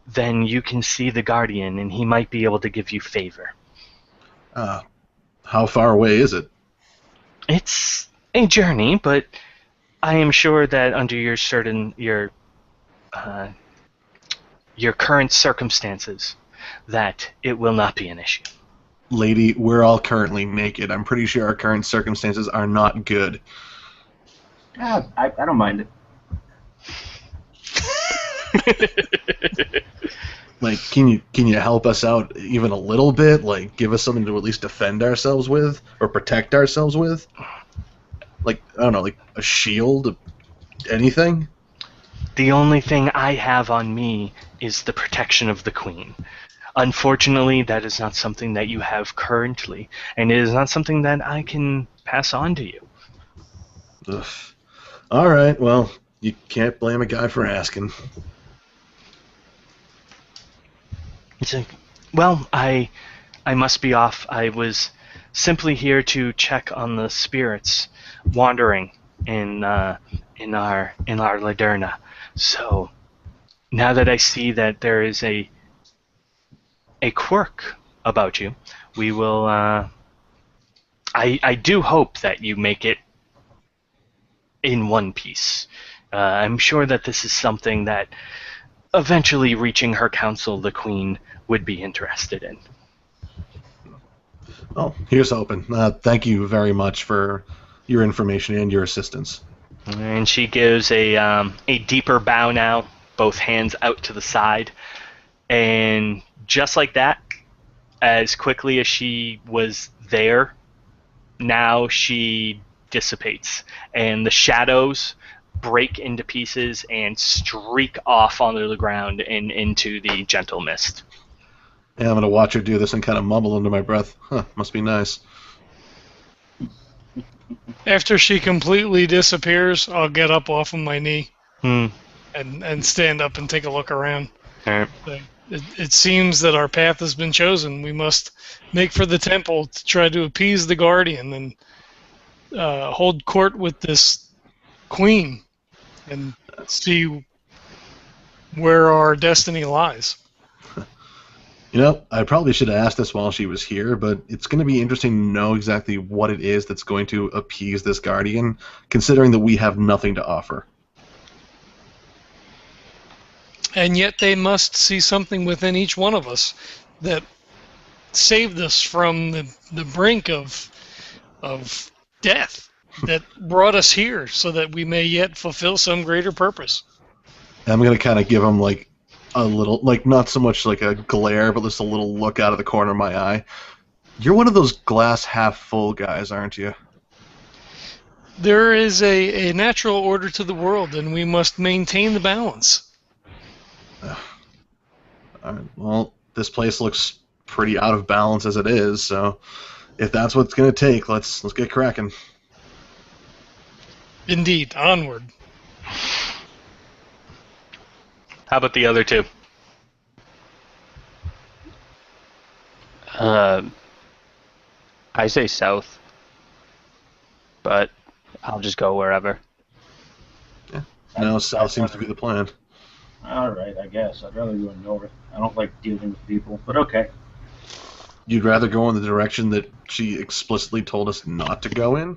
then you can see the guardian, and he might be able to give you favor. How far away is it? It's a journey, but I am sure that under your current circumstances, that it will not be an issue. lady, we're all currently naked. I'm pretty sure our current circumstances are not good. Yeah, I don't mind it. Like, can you help us out even a little bit? Like, give us something to at least defend ourselves with or protect ourselves with? Like, I don't know, like a shield, anything? The only thing I have on me is the protection of the Queen. Unfortunately, that is not something that you have currently, and it is not something that I can pass on to you. Ugh. All right, well, you can't blame a guy for asking. It's like, well, I must be off. I was simply here to check on the spirits wandering in our Laderna. So now that I see that there is a quirk about you, we will. I do hope that you make it in one piece. I'm sure that this is something that eventually reaching her council, the Queen would be interested in. Well, here's hoping. Thank you very much for your information and your assistance. And she gives a deeper bow now, both hands out to the side, and just like that, as quickly as she was there, now she dissipates, and the shadows break into pieces and streak off onto the ground and into the gentle mist. Yeah, I'm going to watch her do this and kind of mumble under my breath. Huh, must be nice. After she completely disappears, I'll get up off of my knee Hmm. and stand up and take a look around. All right. It seems that our path has been chosen. We must make for the temple to try to appease the Guardian and hold court with this queen and see where our destiny lies. You know, I probably should have asked this while she was here, but it's going to be interesting to know exactly what it is that's going to appease this Guardian, considering that we have nothing to offer. And yet they must see something within each one of us that saved us from the brink of death, that brought us here so that we may yet fulfill some greater purpose. And I'm going to kind of give him, like, a little, like, not so much like a glare, but just a little look out of the corner of my eye. You're one of those glass half full guys, aren't you? There is a natural order to the world, and we must maintain the balance. All right, well, this place looks pretty out of balance as it is, so if that's what it's going to take, let's get cracking. Indeed, onward. How about the other two? I say south, but I'll just go wherever. No, south seems to be the plan. Alright, I guess. I'd rather go north. I don't like dealing with people, but okay. You'd rather go in the direction that she explicitly told us not to go in?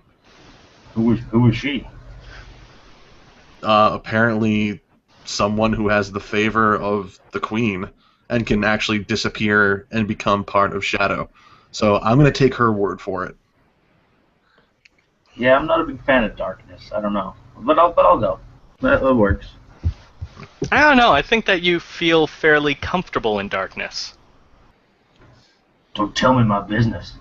Who was she? Apparently someone who has the favor of the Queen and can actually disappear and become part of Shadow. So I'm going to take her word for it. Yeah, I'm not a big fan of darkness. I don't know. But I'll go. That works. I don't know. I think that you feel fairly comfortable in darkness. Don't tell me my business.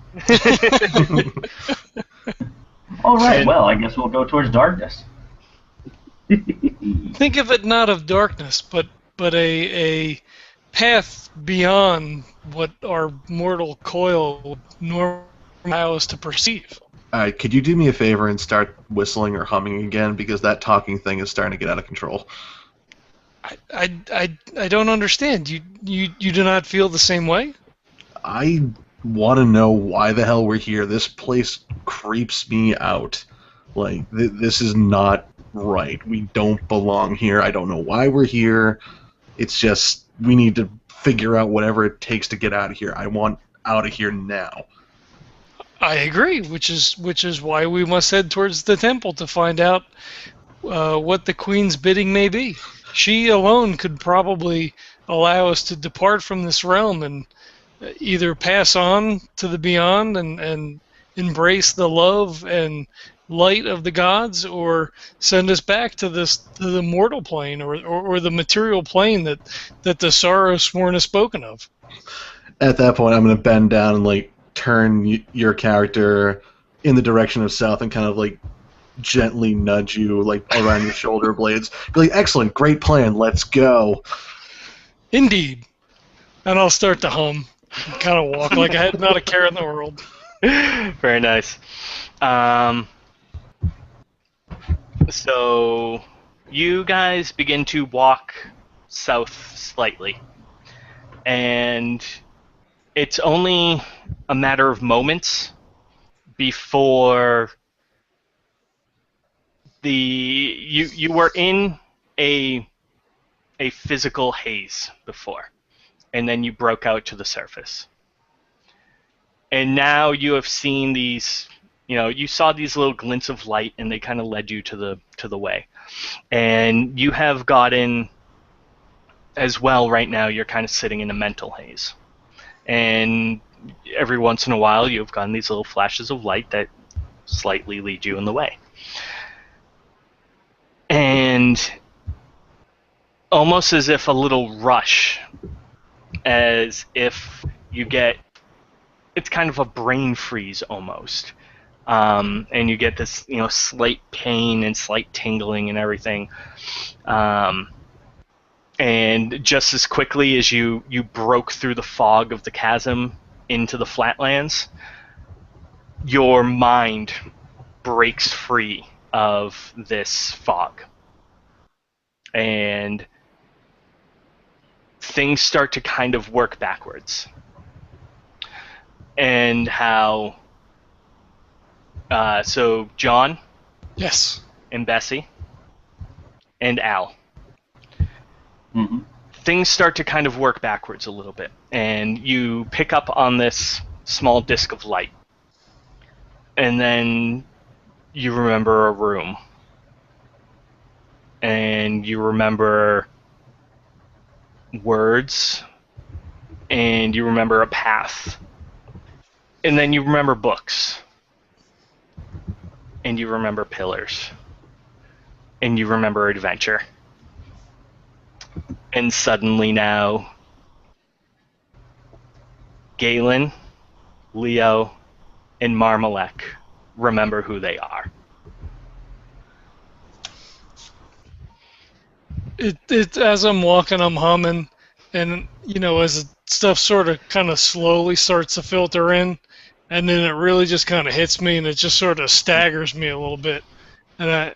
Alright, well, I guess we'll go towards darkness. Think of it not of darkness, but a path beyond what our mortal coil would normally allow us to perceive. Alright, could you do me a favor and start whistling or humming again, because that talking thing is starting to get out of control. I don't understand. You do not feel the same way? I want to know why the hell we're here. This place creeps me out. Like, this is not right. We don't belong here. I don't know why we're here. It's just, we need to figure out whatever it takes to get out of here. I want out of here now. I agree, which is why we must head towards the temple to find out what the Queen's bidding may be. She alone could probably allow us to depart from this realm and either pass on to the beyond and embrace the love and light of the gods, or send us back to the mortal plane, or the material plane that the Sarasworn has spoken of. At that point, I'm going to bend down and like turn your character in the direction of south and kind of like gently nudge you like around your shoulder blades. Be like, excellent, great plan, let's go. Indeed. And I'll start to hum and kind of walk like I had not a care in the world. Very nice. So you guys begin to walk south slightly, and it's only a matter of moments before you were in a physical haze before, and then you broke out to the surface. And now you have seen these, you saw these little glints of light, and they kind of led you to the way. And you have gotten, as well, right now you're kind of sitting in a mental haze. And every once in a while you've gotten these little flashes of light that slightly lead you in the way. And almost as if a little rush, as if you get, it's kind of a brain freeze almost. And you get this, slight pain and slight tingling and everything. And just as quickly as you broke through the fog of the chasm into the flatlands, your mind breaks free of this fog. And things start to kind of work backwards. And how... so John, Yes. and Bessie, and Al. Mm-hmm. Things start to kind of work backwards a little bit, and you pick up on this small disc of light. And then you remember a room. And you remember words. And you remember a path. And then you remember books. And you remember pillars. And you remember adventure. And suddenly now, Galen, Leo, and Marmalek remember who they are. It as I'm walking, I'm humming, and as stuff sort of kind of slowly starts to filter in, and then it really just kind of hits me, and it just sort of staggers me a little bit, and I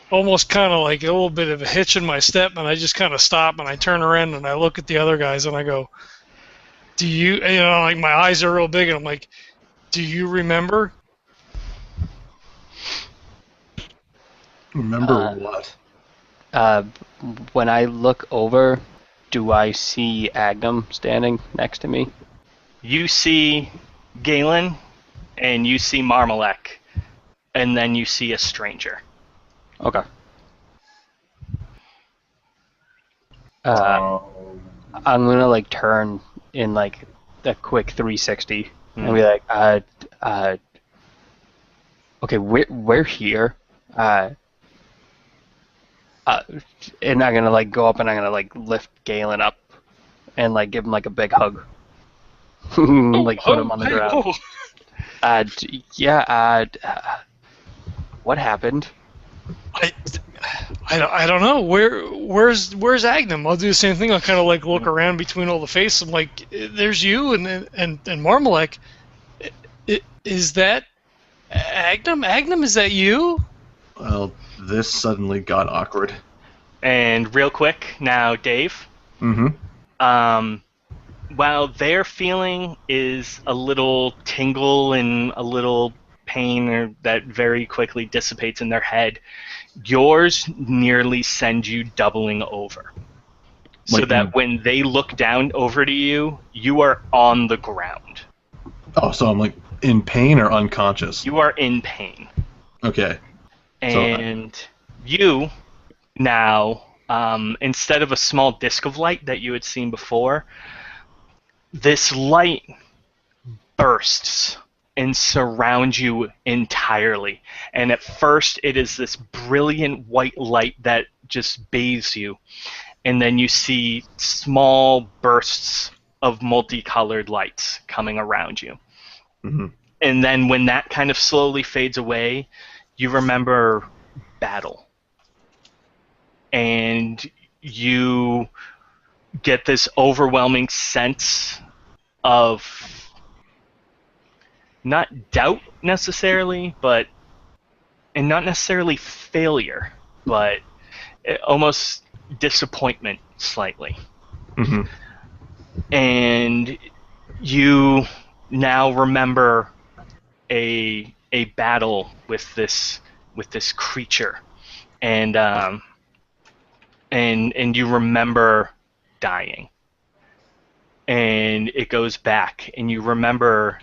almost kind of like a little bit of a hitch in my step, and I just kind of stop, and I turn around, and I look at the other guys, and I go, "Do you?" Like my eyes are real big, and I'm like, "Do you remember?" Remember what? When I look over, do I see Agnum standing next to me? You see Galen, and you see Marmalek, and then you see a stranger. Okay. Oh. I'm gonna like turn in like a quick 360 and be like, okay, we're here. And I'm gonna like go up and I'm gonna like lift Galen up and like give him like a big hug. Like put him on the ground. What happened? I don't know. Where's Agnum? I'll do the same thing. I'll kind of like look around between all the faces. I'm like, there's you and Marmalek. Is that Agnum? Agnum, is that you? Well, this suddenly got awkward. And real quick, now Dave. Mm-hmm. While their feeling is a little tingle and a little pain that very quickly dissipates in their head, yours nearly sends you doubling over. So that when they look down over to you, you are on the ground. Oh, so I'm like in pain or unconscious? You are in pain. Okay. And you now, instead of a small disc of light that you had seen before, this light bursts and surrounds you entirely. And at first, it is this brilliant white light that just bathes you. And then you see small bursts of multicolored lights coming around you. Mm-hmm. And then when that kind of slowly fades away, you remember battle. And you get this overwhelming sense of not doubt necessarily, and not necessarily failure, but almost disappointment slightly. Mm-hmm. And you now remember a battle with this creature, and you remember dying, and it goes back, and you remember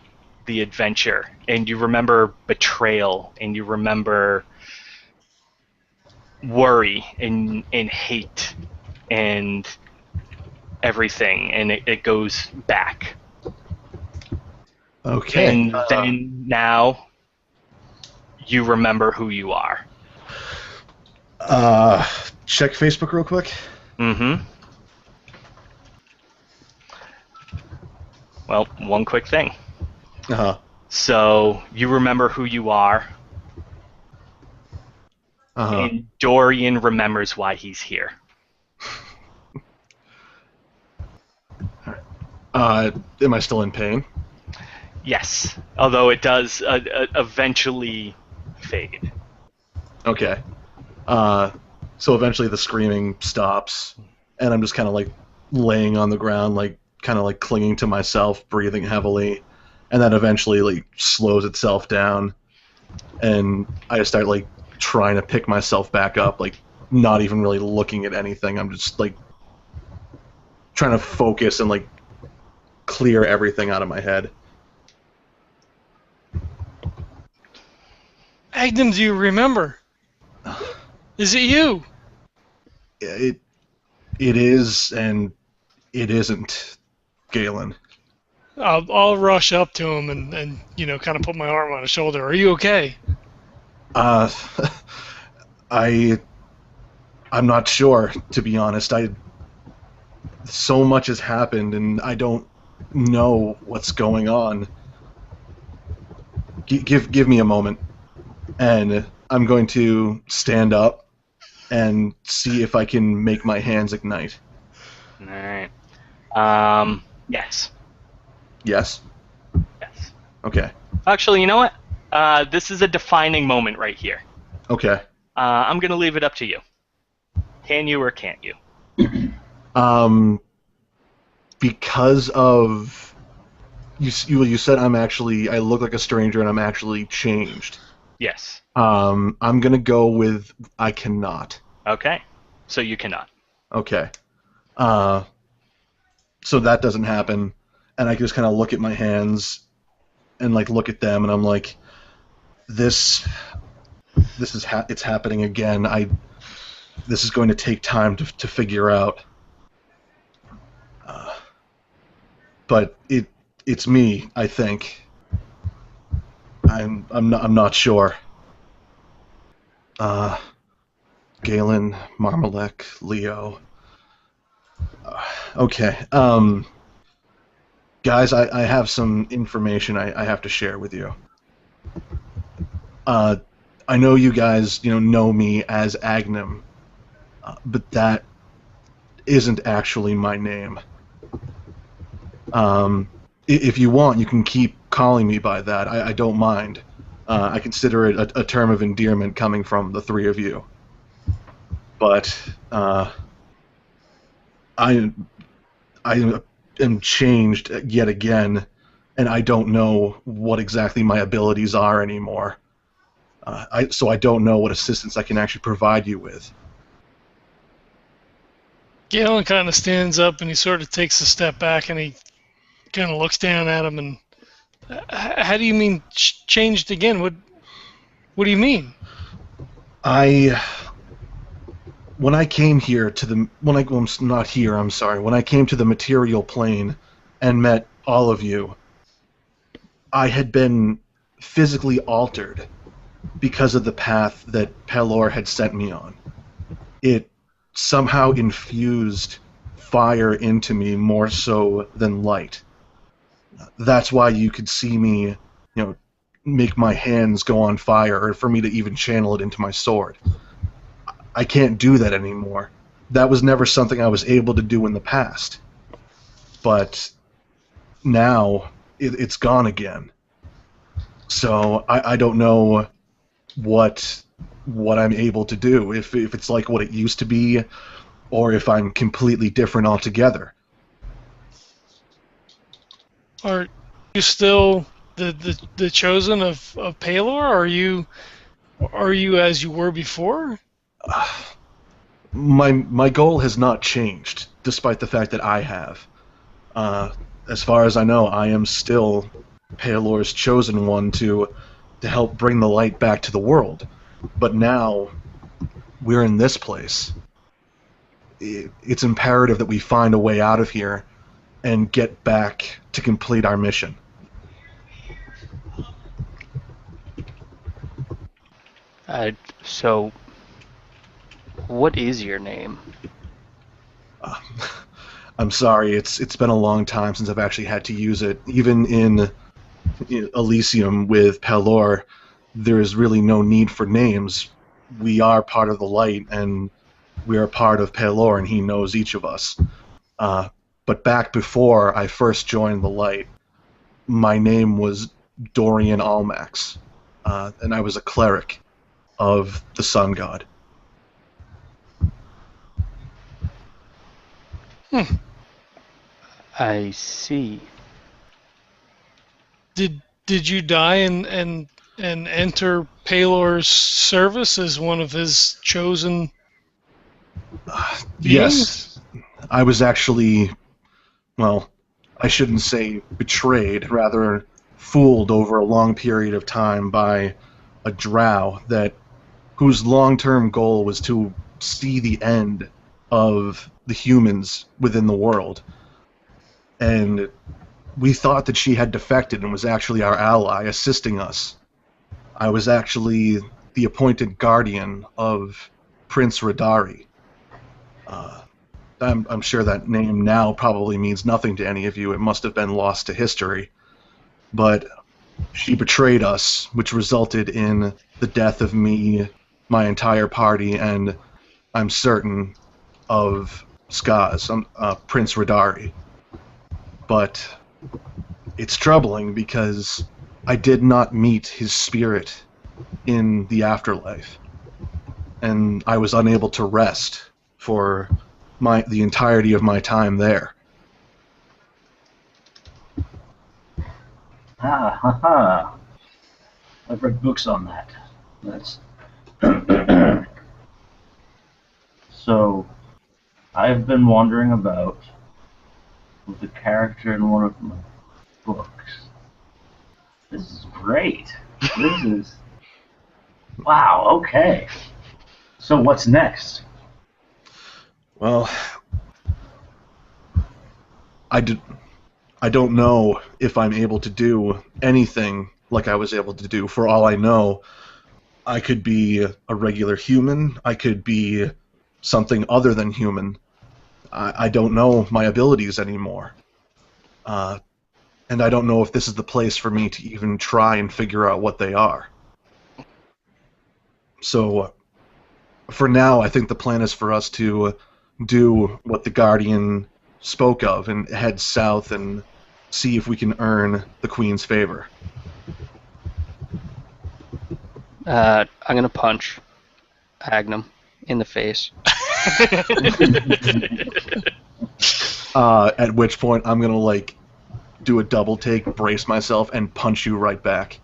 the adventure, and you remember betrayal, and you remember worry and hate and everything, and it goes back. Okay. And then now you remember who you are. Check Facebook real quick. Mm-hmm. Well, one quick thing. Uh-huh. So you remember who you are, and Dorian remembers why he's here. Am I still in pain? Yes, although it does eventually fade. Okay. So eventually the screaming stops, and I'm just kind of like laying on the ground, like kind of like clinging to myself, breathing heavily, and then eventually like slows itself down, and I just start like trying to pick myself back up, like not even really looking at anything. I'm just like trying to focus and like clear everything out of my head. Agnem, do you remember? Is it you? It is, and it isn't, Galen. I'll rush up to him and kind of put my arm on his shoulder. Are you okay? I'm not sure, to be honest. So much has happened, and I don't know what's going on. Give me a moment, and I'm going to stand up and see if I can make my hands ignite. All right. Yes. Yes? Yes. Okay. Actually, you know what? This is a defining moment right here. Okay. I'm going to leave it up to you. Can you or can't you? Because of you said I look like a stranger and I'm actually changed. Yes. I'm gonna go with I cannot. Okay. So you cannot. Okay. So that doesn't happen, and I just kind of look at my hands, and like look at them, and I'm like, this is it's happening again. This is going to take time to figure out. But it's me, I think. I'm not sure. Galen, Marmalek, Leo. Okay. Guys, I have some information I have to share with you. I know you guys, know me as Agnem, but that isn't actually my name. If you want, you can keep calling me by that. I don't mind. I consider it a term of endearment coming from the three of you. But I am changed yet again, and I don't know what exactly my abilities are anymore. So I don't know what assistance I can actually provide you with. Galen kind of stands up and he sort of takes a step back and he kind of looks down at him and, how do you mean changed again? What do you mean? When I came here to the when I came to the material plane and met all of you, I had been physically altered because of the path that Pelor had sent me on. It somehow infused fire into me more so than light. That's why you could see me, make my hands go on fire, or for me to even channel it into my sword. I can't do that anymore. That was never something I was able to do in the past. But now it's gone again. So I don't know what I'm able to do, if it's like what it used to be, or if I'm completely different altogether. Are you still the chosen of Pelor? Are you as you were before? My goal has not changed, despite the fact that I have. As far as I know, I am still Pelor's chosen one to help bring the light back to the world. But now we're in this place. It's imperative that we find a way out of here and get back to complete our mission. So, what is your name? I'm sorry, it's been a long time since I've actually had to use it. Even in Elysium with Pelor, there is really no need for names. We are part of the light, and we are part of Pelor, and he knows each of us. But back before I first joined the light, my name was Dorian Almax, and I was a cleric of the Sun God. I see. Did you die and enter Pelor's service as one of his chosen beings? Yes. I was actually, well, I shouldn't say betrayed, rather fooled over a long period of time by a drow whose long-term goal was to see the end of the humans within the world. And we thought that she had defected and was actually our ally, assisting us. I was actually the appointed guardian of Prince Radari. I'm sure that name now probably means nothing to any of you. It must have been lost to history. But she betrayed us, which resulted in the death of me, my entire party, and I'm certain of Skaz, Prince Radari. But it's troubling because I did not meet his spirit in the afterlife, and I was unable to rest for the entirety of my time there. I've read books on that. That's so. I've been wandering about with a character in one of my books. This is great. This is wow. Okay. So what's next? Well, I don't know if I'm able to do anything like I was able to do. For all I know, I could be a regular human. I could be something other than human. I don't know my abilities anymore. And I don't know if this is the place for me to even try and figure out what they are. So, for now, I think the plan is for us to do what the Guardian spoke of and head south and see if we can earn the Queen's favor. I'm gonna punch Agnum in the face. At which point I'm gonna do a double take, brace myself, and punch you right back.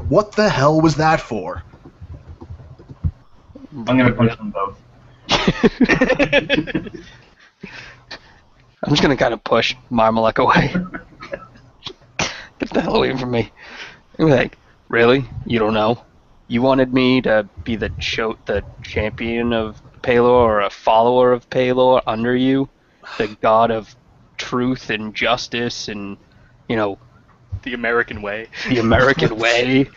What the hell was that for? I'm gonna punch them both. I'm just gonna kind of push Marmalek away. Get the hell away from me. I'm like, really? You don't know? You wanted me to be the champion of Pelor, or a follower of Pelor under you, the god of truth and justice and, The American way. the American way,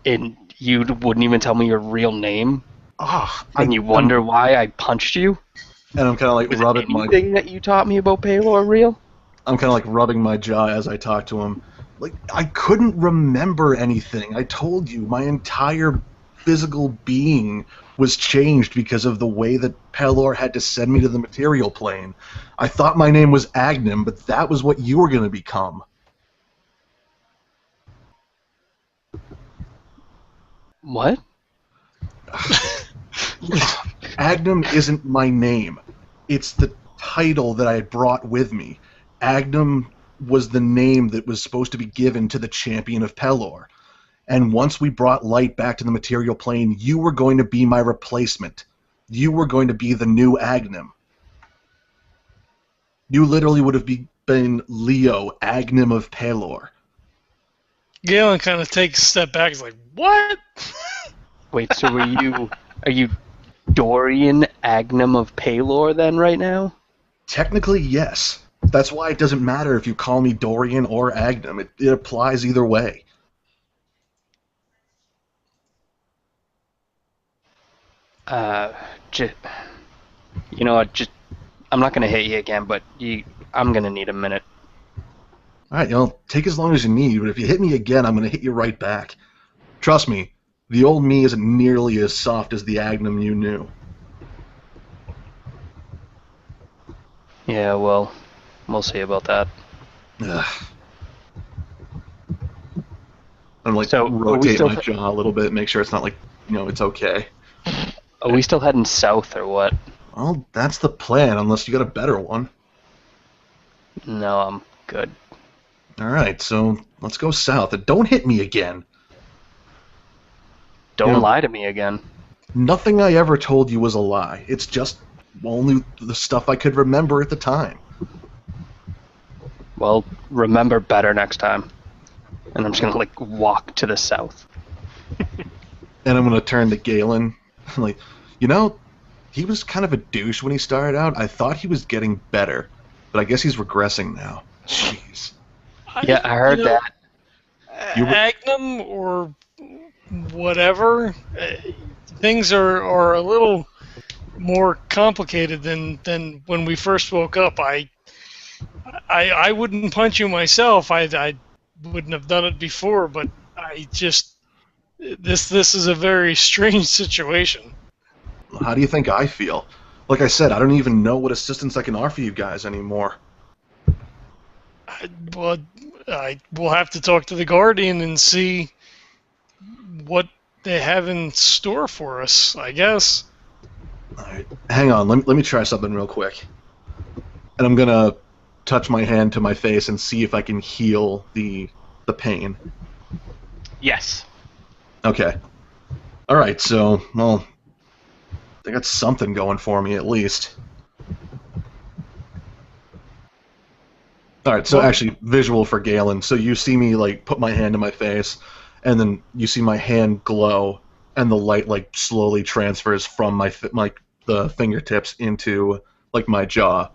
and you wouldn't even tell me your real name, and you wonder why I punched you? And I'm kind of like Was rubbing anything that you taught me about Paylor real? I'm kind of like rubbing my jaw as I talk to him. Like, I couldn't remember anything. I told you, my entire physical being was changed because of the way that Pelor had to send me to the material plane. I thought my name was Agnem, but that was what you were going to become. What? Agnem isn't my name. It's the title that I had brought with me. Agnem was the name that was supposed to be given to the champion of Pelor. And once we brought light back to the material plane, you were going to be my replacement. You were going to be the new Agnem. You literally would have been Leo, Agnem of Pelor. Galen kind of takes a step back. He's like, "What?" Wait, so are you Dorian Agnem of Paylor then right now? Technically, yes. That's why it doesn't matter if you call me Dorian or Agnem. It applies either way. You know what, I'm not going to hit you again, but I'm going to need a minute. Alright, take as long as you need, but if you hit me again, I'm going to hit you right back. Trust me, the old me isn't nearly as soft as the Agnem you knew. Yeah, well, we'll see about that. Ugh. I'm like, So, rotate my jaw a little bit, make sure it's not like, it's okay. Are we still heading south or what? Well, that's the plan, unless you got a better one. No, I'm good. Alright, so let's go south. And don't hit me again. Don't lie to me again. Nothing I ever told you was a lie. It's just only the stuff I could remember at the time. Well, remember better next time. And I'm just going to, walk to the south. And I'm going to turn to Galen. Like, he was kind of a douche when he started out. I thought he was getting better, but I guess he's regressing now. Jeez. Yeah, I heard that. Agnem or whatever, things are a little more complicated than when we first woke up. I wouldn't punch you myself. I wouldn't have done it before, but I just this is a very strange situation. How do you think I feel? Like I said, I don't even know what assistance I can offer you guys anymore. I will have to talk to the Guardian and see what they have in store for us, I guess. Alright, hang on, let me try something real quick. And I'm gonna touch my hand to my face and see if I can heal the pain. Yes. Okay. Alright, so, well, they got something going for me at least. Alright, so actually, visual for Galen. So you see me, put my hand to my face, and then you see my hand glow, and the light, slowly transfers from the fingertips into, my jaw.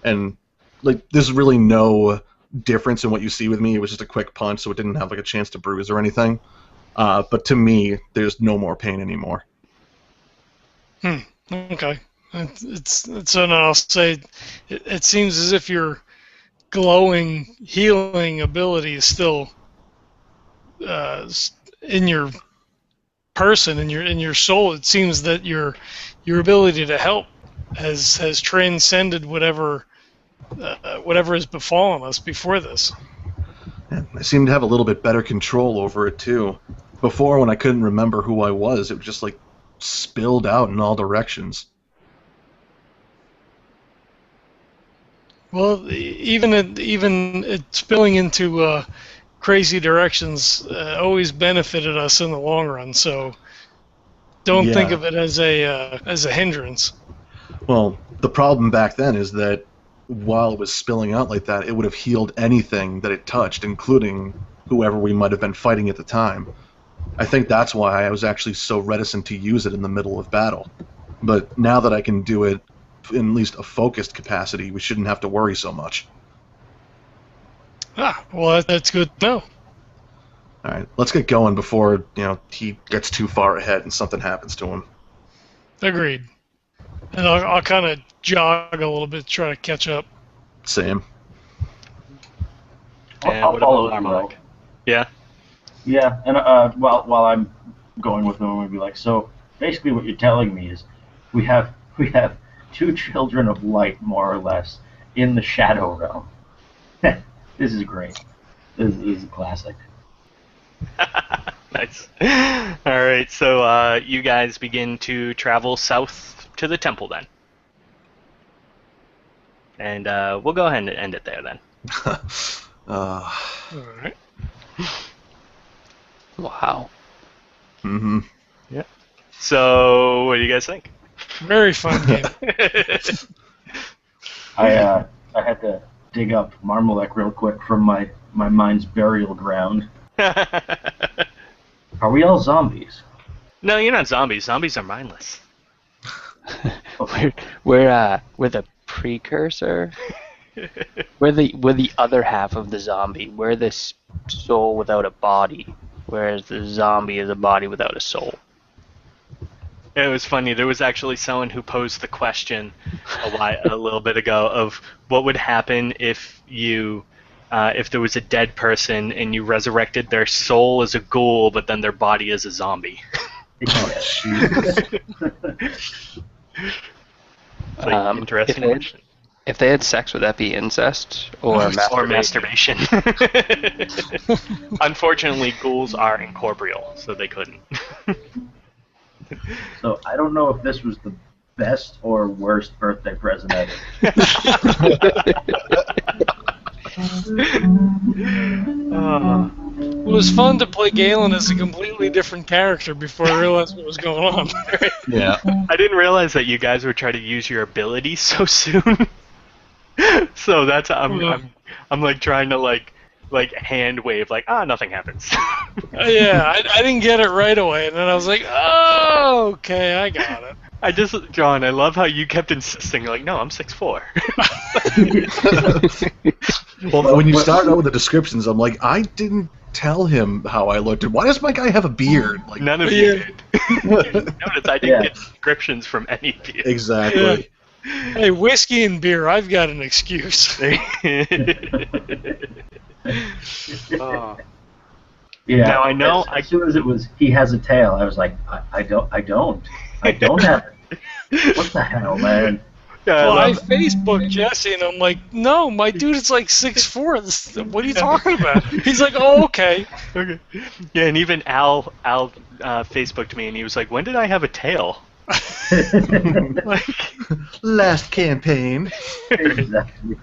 And, there's really no difference in what you see with me. It was just a quick punch, so it didn't have, a chance to bruise or anything. But to me, there's no more pain anymore. Okay. I'll say it seems as if your glowing healing ability is still in your person, in your soul. It seems that your ability to help has transcended whatever has befallen us before this. And I seem to have a little bit better control over it too. Before, when I couldn't remember who I was, it just spilled out in all directions. Well, even it spilling into crazy directions always benefited us in the long run. So don't think of it as a hindrance. Well, the problem back then is that while it was spilling out like that, it would have healed anything that it touched, including whoever we might have been fighting at the time. I think that's why I was actually so reticent to use it in the middle of battle. But now that I can do it in at least a focused capacity, we shouldn't have to worry so much. Ah, well, that's good to know. All right, let's get going before he gets too far ahead and something happens to him. Agreed. And I'll kind of jog a little bit, try to catch up. Same. And I'll what follow about as Marmalek? well. Yeah. Yeah, and while I'm going with them, I'm gonna be like, so basically, what you're telling me is, we have two children of light, more or less, in the shadow realm. This is great. This is a classic. Nice. All right, so you guys begin to travel south to the temple then. And we'll go ahead and end it there then. All right. Wow. Mm-hmm. So, what do you guys think? Very fun game. I had to dig up Marmalek real quick from my mind's burial ground. Are we all zombies? No, you're not zombies. Zombies are mindless. We're the precursor. We're the other half of the zombie. We're this soul without a body, whereas the zombie is a body without a soul. It was funny. There was actually someone who posed the question a little bit ago of what would happen if there was a dead person and you resurrected their soul as a ghoul, but then their body as a zombie. Oh, jeez. It's like interesting question. If they had sex, would that be incest or masturbation? Unfortunately, ghouls are incorporeal, so they couldn't. So I don't know if this was the best or worst birthday present ever. It was fun to play Galen as a completely different character before I realized what was going on. Yeah. I didn't realize that you guys would try to use your abilities so soon. So that's I'm like trying to like hand wave nothing happens. Yeah, I didn't get it right away, and then I was like, oh, okay, I got it. John, I love how you kept insisting, like, no, I'm 6'4". Well, when you start out with the descriptions, I'm like, I didn't tell him how I looked. Why does my guy have a beard? Like, None of you did. Notice I didn't get descriptions from any of you. Exactly. Hey, whiskey and beer, I've got an excuse. Oh. Yeah. Now I know. As soon as it was, he has a tail. I was like, I don't have it. What the hell, man? Well, I Facebooked Jesse, and I'm like, no, my dude is like 6'4". What are you talking about? He's like, oh, okay. Okay. Yeah, and even Al Facebooked me, and he was like, when did I have a tail? Like, Last campaign. Exactly.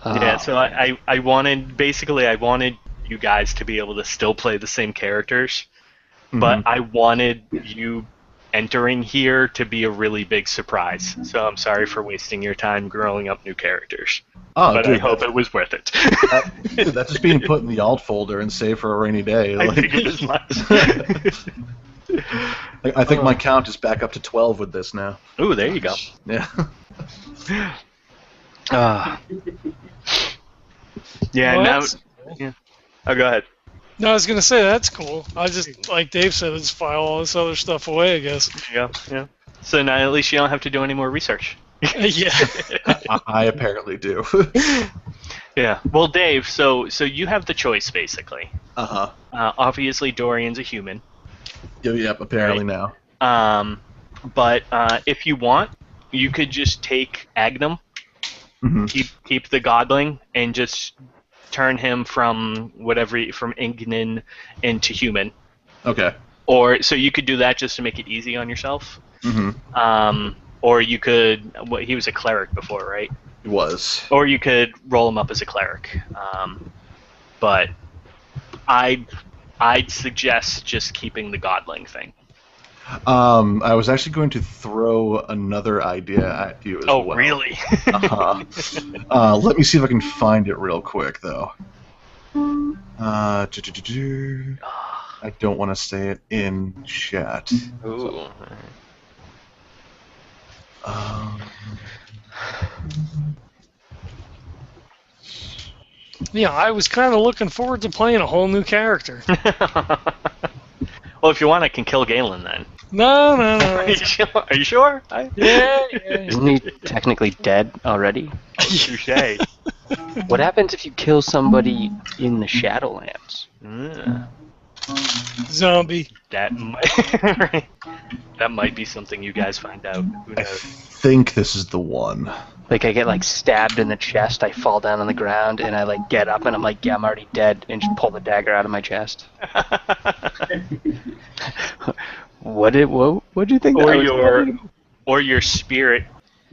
Yeah, so I wanted you guys to be able to still play the same characters, but I wanted you entering here to be a really big surprise. So I'm sorry for wasting your time growing up new characters. Oh, but dude, I hope it was worth it. That's just being put in the alt folder and saved for a rainy day. I Like, figured as much. I think my count is back up to 12 with this now. Ooh, there you go. Yeah. Yeah, Well, now. that's- Yeah. Oh, go ahead. No, I was gonna say that's cool. I just, like Dave said, just file all this other stuff away, I guess. There you go. Yeah. So now at least you don't have to do any more research. Yeah. I apparently do. Yeah. Well, Dave, so you have the choice basically. Uh-huh. Obviously, Dorian's a human. Yep, apparently now. But if you want, you could just take Agnum, keep the Godling, and just turn him from Ignin into human. Okay. Or so you could do that just to make it easy on yourself. Or you could. Well, he was a cleric before, right? He was. Or you could roll him up as a cleric. But I'd suggest just keeping the Godling thing. I was actually going to throw another idea at you as well. Oh, really? Let me see if I can find it real quick, though. I don't want to say it in chat. Ooh. Yeah, I was kind of looking forward to playing a whole new character. Well, if you want, I can kill Galen then. No. Are you sure? Are you sure? Yeah. Isn't he technically dead already? Touche. What happens if you kill somebody in the Shadowlands? Zombie. That might be something you guys find out. Who I knows? think this is the one. Like I get like stabbed in the chest, I fall down on the ground, and I like get up and I'm like, yeah, I'm already dead, and just pull the dagger out of my chest. What do you think? Or that was? or your spirit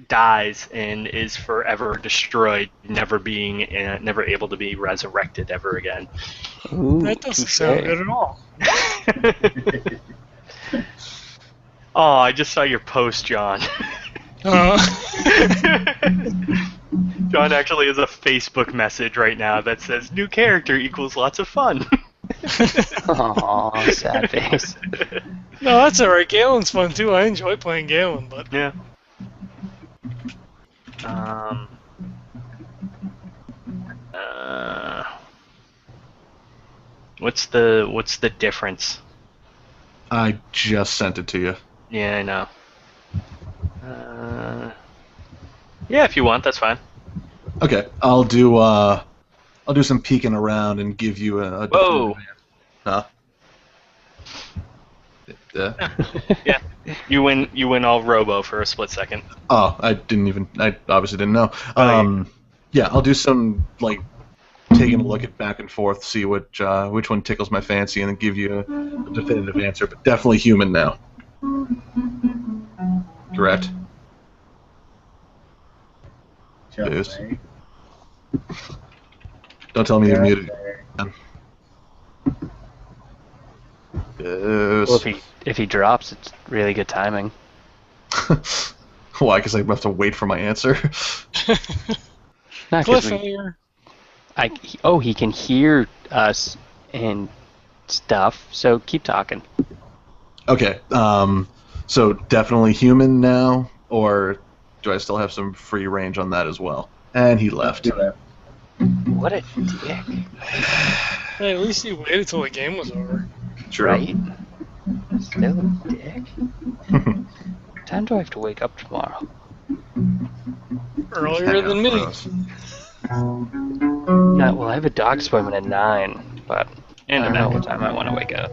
dies and is forever destroyed, never able to be resurrected ever again. Ooh, That doesn't touche. sound good at all. Oh, I just saw your post, John. Uh, John actually has a Facebook message right now that says new character equals lots of fun. Aw, sad face. no, that's alright. Galen's fun too. I enjoy playing Galen, but Yeah. What's the difference? I just sent it to you. Yeah, I know. Yeah, if you want, that's fine. Okay, I'll do some peeking around and give you a Whoa. Huh? Yeah, you win all Robo for a split second. Oh, I obviously didn't know. Oh, Yeah, I'll do some like taking a look at back and forth, see which one tickles my fancy, and then give you a definitive answer. But definitely human now. Correct. Booze. Just Don't tell me you're say. muted. Booze. Well, if he drops, it's really good timing. Why? Because I have to wait for my answer. Not 'cause cliffhanger. he can hear us and stuff. So keep talking. Okay. So definitely human now, or do I still have some free range on that as well? And he left. Do that. What a dick! Hey, at least he waited till the game was over. True. Right? Still a dick. What time do I have to wake up tomorrow? Earlier than me. Well, I have a doctor's appointment at 9, but And I a don't know back. what time I want to wake up.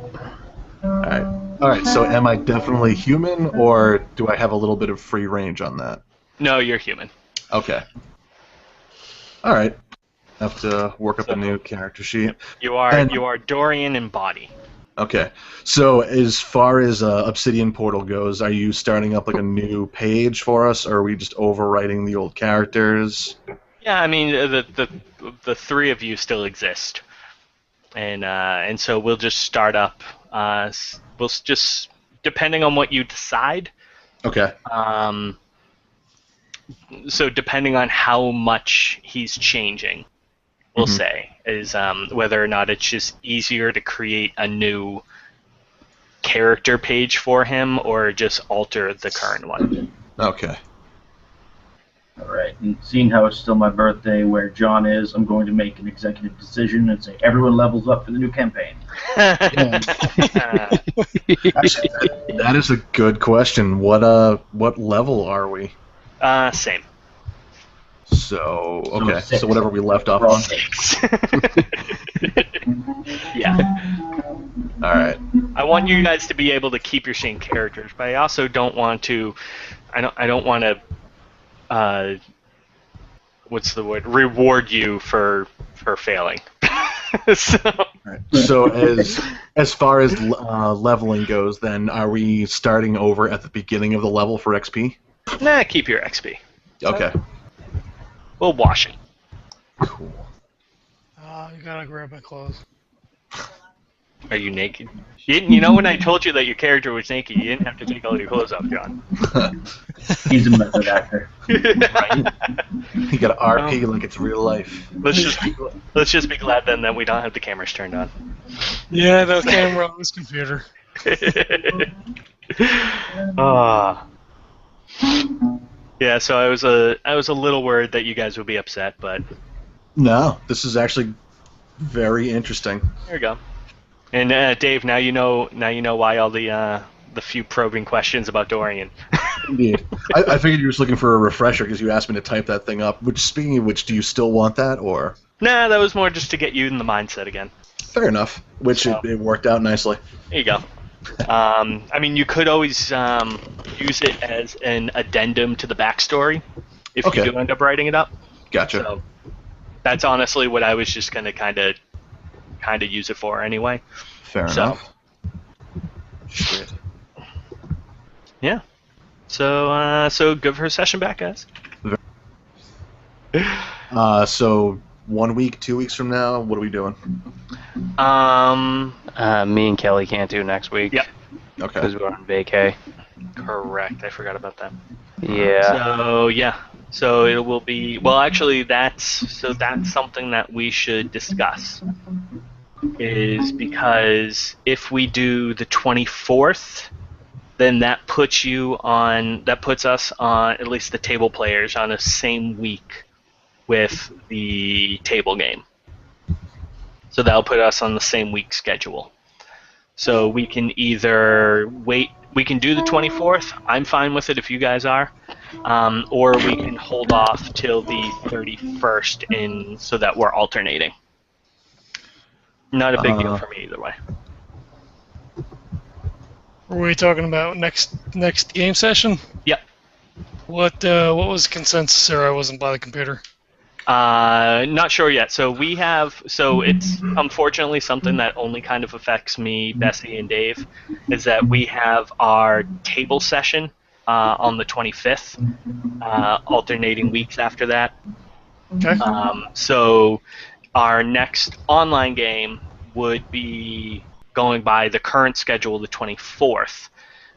All right. So am I definitely human, or do I have a little bit of free range on that? No, you're human. Okay. All right. Have to work up a new character sheet. You are And- you are Dorian in body. Okay. So as far as Obsidian Portal goes, are you starting up like a new page for us, or are we just overwriting the old characters? Yeah, I mean the three of you still exist, and so we'll just start up. We'll just depending on what you decide. Okay. So depending on how much he's changing, we'll say is whether or not it's just easier to create a new character page for him or just alter the current one. Okay. All right. And seeing how it's still my birthday where John is, I'm going to make an executive decision and say everyone levels up for the new campaign. Actually, that is a good question. What level are we? Same. So okay. six. So whatever we left off Wrong. on. 6. Yeah. All right. I want you guys to be able to keep your same characters, but I also don't want to. I don't want to. What's the word? Reward you for failing. So All right. So as far as leveling goes, then are we starting over at the beginning of the level for XP? nah, keep your XP. Okay. We'll wash it. Cool. You gotta grab my clothes. Are you naked? You know when I told you that your character was naked, you didn't have to take all your clothes off, John. He's a method actor. Right? You got to RP like it's real life. Let's just be glad then that we don't have the cameras turned on. Yeah, no camera on this computer. Yeah, so I was a little worried that you guys would be upset, but No, this is actually very interesting. There you go. And Dave, now you know why all the few probing questions about Dorian. Indeed. I figured you were just looking for a refresher because you asked me to type that thing up. Which, speaking of which, do you still want that, or? Nah, that was more just to get you in the mindset again. Fair enough. Which So- it worked out nicely. There you go. I mean, you could always use it as an addendum to the backstory if Okay. you do end up writing it up. Gotcha. So that's honestly what I was just gonna kind of use it for anyway. Fair so- enough. Shit. Yeah. So good for a session back, guys. So 1 week, 2 weeks from now, what are we doing? Me and Kelly can't do next week. Yep. Okay. Because we're on vacay. Correct. I forgot about that. Yeah. So yeah. So it will be well. Actually, that's something that we should discuss. Is because if we do the 24th, then that puts us on, at least the table players, on the same week with the table game. So that'll put us on the same week schedule. So we can either wait. We can do the 24th. I'm fine with it if you guys are, or we can hold off till the 31st, so that we're alternating. Not a big deal for me either way. Were we talking about next game session? Yep. What was the consensus, sir? I wasn't by the computer. Not sure yet. So it's unfortunately something that only kind of affects me, Bessie, and Dave, is that we have our table session on the 25th, alternating weeks after that. Okay. So our next online game would be going by the current schedule, the 24th,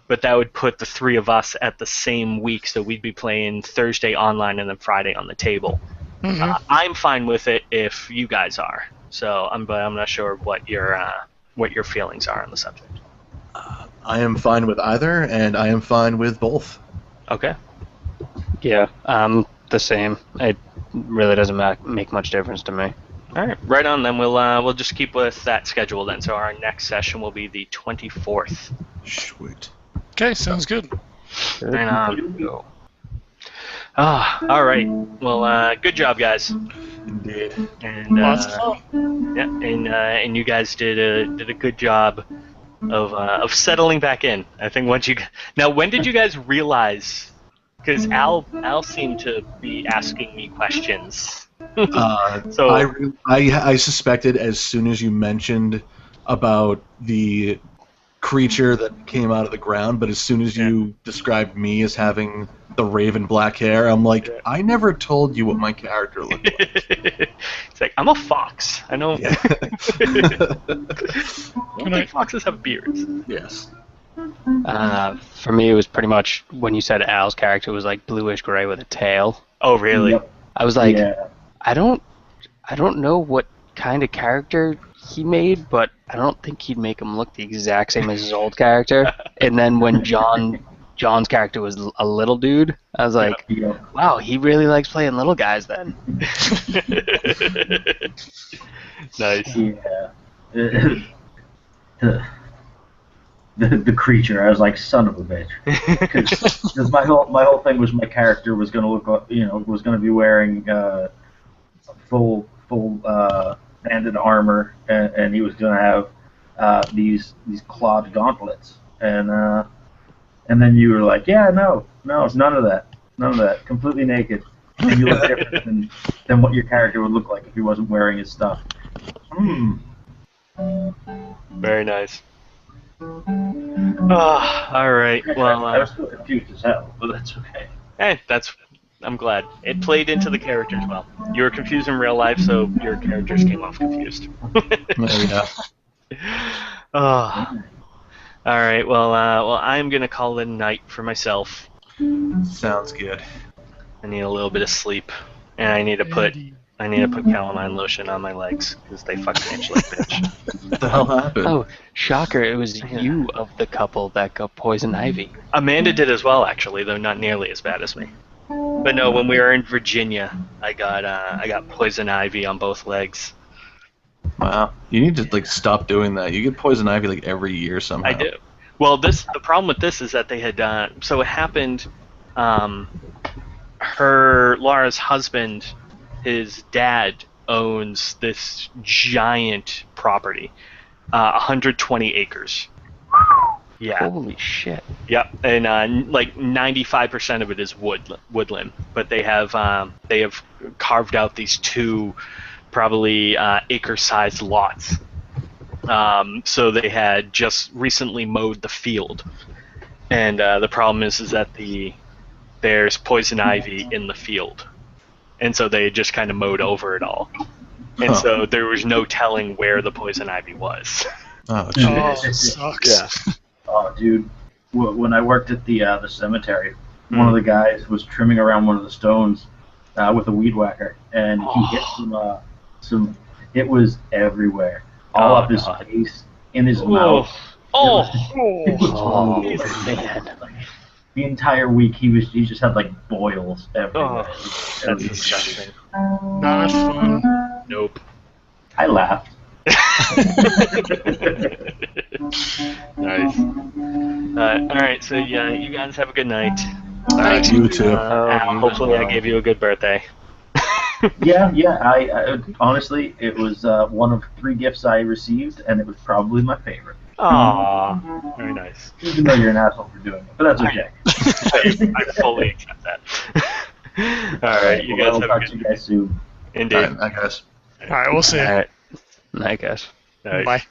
but that would put the three of us at the same week, so we'd be playing Thursday online and then Friday on the table. Mhm. I'm fine with it if you guys are. So but I'm not sure what your feelings are on the subject. I am fine with either, and I am fine with both. Okay. Yeah. The same. It really doesn't make much difference to me. All right. Right on. Then we'll just keep with that schedule then. So our next session will be the 24th. Sweet. Okay, sounds good. Right on. All right. Well, good job, guys. Indeed. And Lots of fun. yeah, and you guys did a good job of settling back in. I think once you now, when did you guys realize? Because Al seemed to be asking me questions. So I suspected as soon as you mentioned about the creature that came out of the ground, but as soon as you described me as having the raven black hair, I'm like, I never told you what my character looked like. it's like, I'm a fox. I know. Yeah. I don't think foxes have beards. Yes. For me, it was pretty much when you said Al's character was like bluish gray with a tail. Oh, really? Yep. I was like, Yeah. I don't know what kind of character he made, but I don't think he'd make him look the exact same as his old character. And then when John's character was a little dude, I was like, Yep. wow, he really likes playing little guys then. Nice. Yeah. The creature, I was like, son of a bitch, because my whole thing was my character was gonna look, was gonna be wearing full banded armor, and he was gonna have these clawed gauntlets, and then you were like, yeah, no, none of that, completely naked, and you look different than what your character would look like if he wasn't wearing his stuff. Very nice. All right. Well, I was still confused as hell, but that's okay. hey, I'm glad it played into the characters well. You were confused in real life, so your characters came off confused. There you go. All right. Well, I'm gonna call it a night for myself. Sounds good. I need a little bit of sleep, and I need to put calamine lotion on my legs because they fucking itch like bitch. What the hell happened? Oh, shocker, it was you of the couple that got poison ivy. Amanda did as well, actually, though not nearly as bad as me. But no, when we were in Virginia, I got poison ivy on both legs. Wow. You need to like stop doing that. You get poison ivy like every year somehow. I do. Well, the problem with this is that they had so it happened. Laura's husband, his dad owns this giant property, 120 acres. Yeah. Holy shit. Yep, and like 95% of it is woodland, but they have carved out these two, probably acre-sized lots. So they had just recently mowed the field, and the problem is that there's poison ivy in the field, and so they just kind of mowed over it all, and so there was no telling where the poison ivy was. Oh, Oh, jeez. it sucks. Oh, dude, when I worked at the cemetery, one of the guys was trimming around one of the stones with a weed whacker, and he hit some. It was everywhere, all up his face, in his mouth. Oh, Oh, It man. The entire week, he just had like boils everywhere. that's disgusting. Not fun. Nope. I laughed. Nice. All right, so yeah, you guys have a good night. You too. Hopefully, I gave you a good birthday. Yeah. I honestly, it was one of 3 gifts I received, and it was probably my favorite. Aw, very nice. Even though you're an asshole for doing it, but that's okay. I fully accept that. All right, you guys I'll have talk a to good you guys soon. Indeed. All right, I guess. All right, we'll see. All right. I guess. All right. Bye.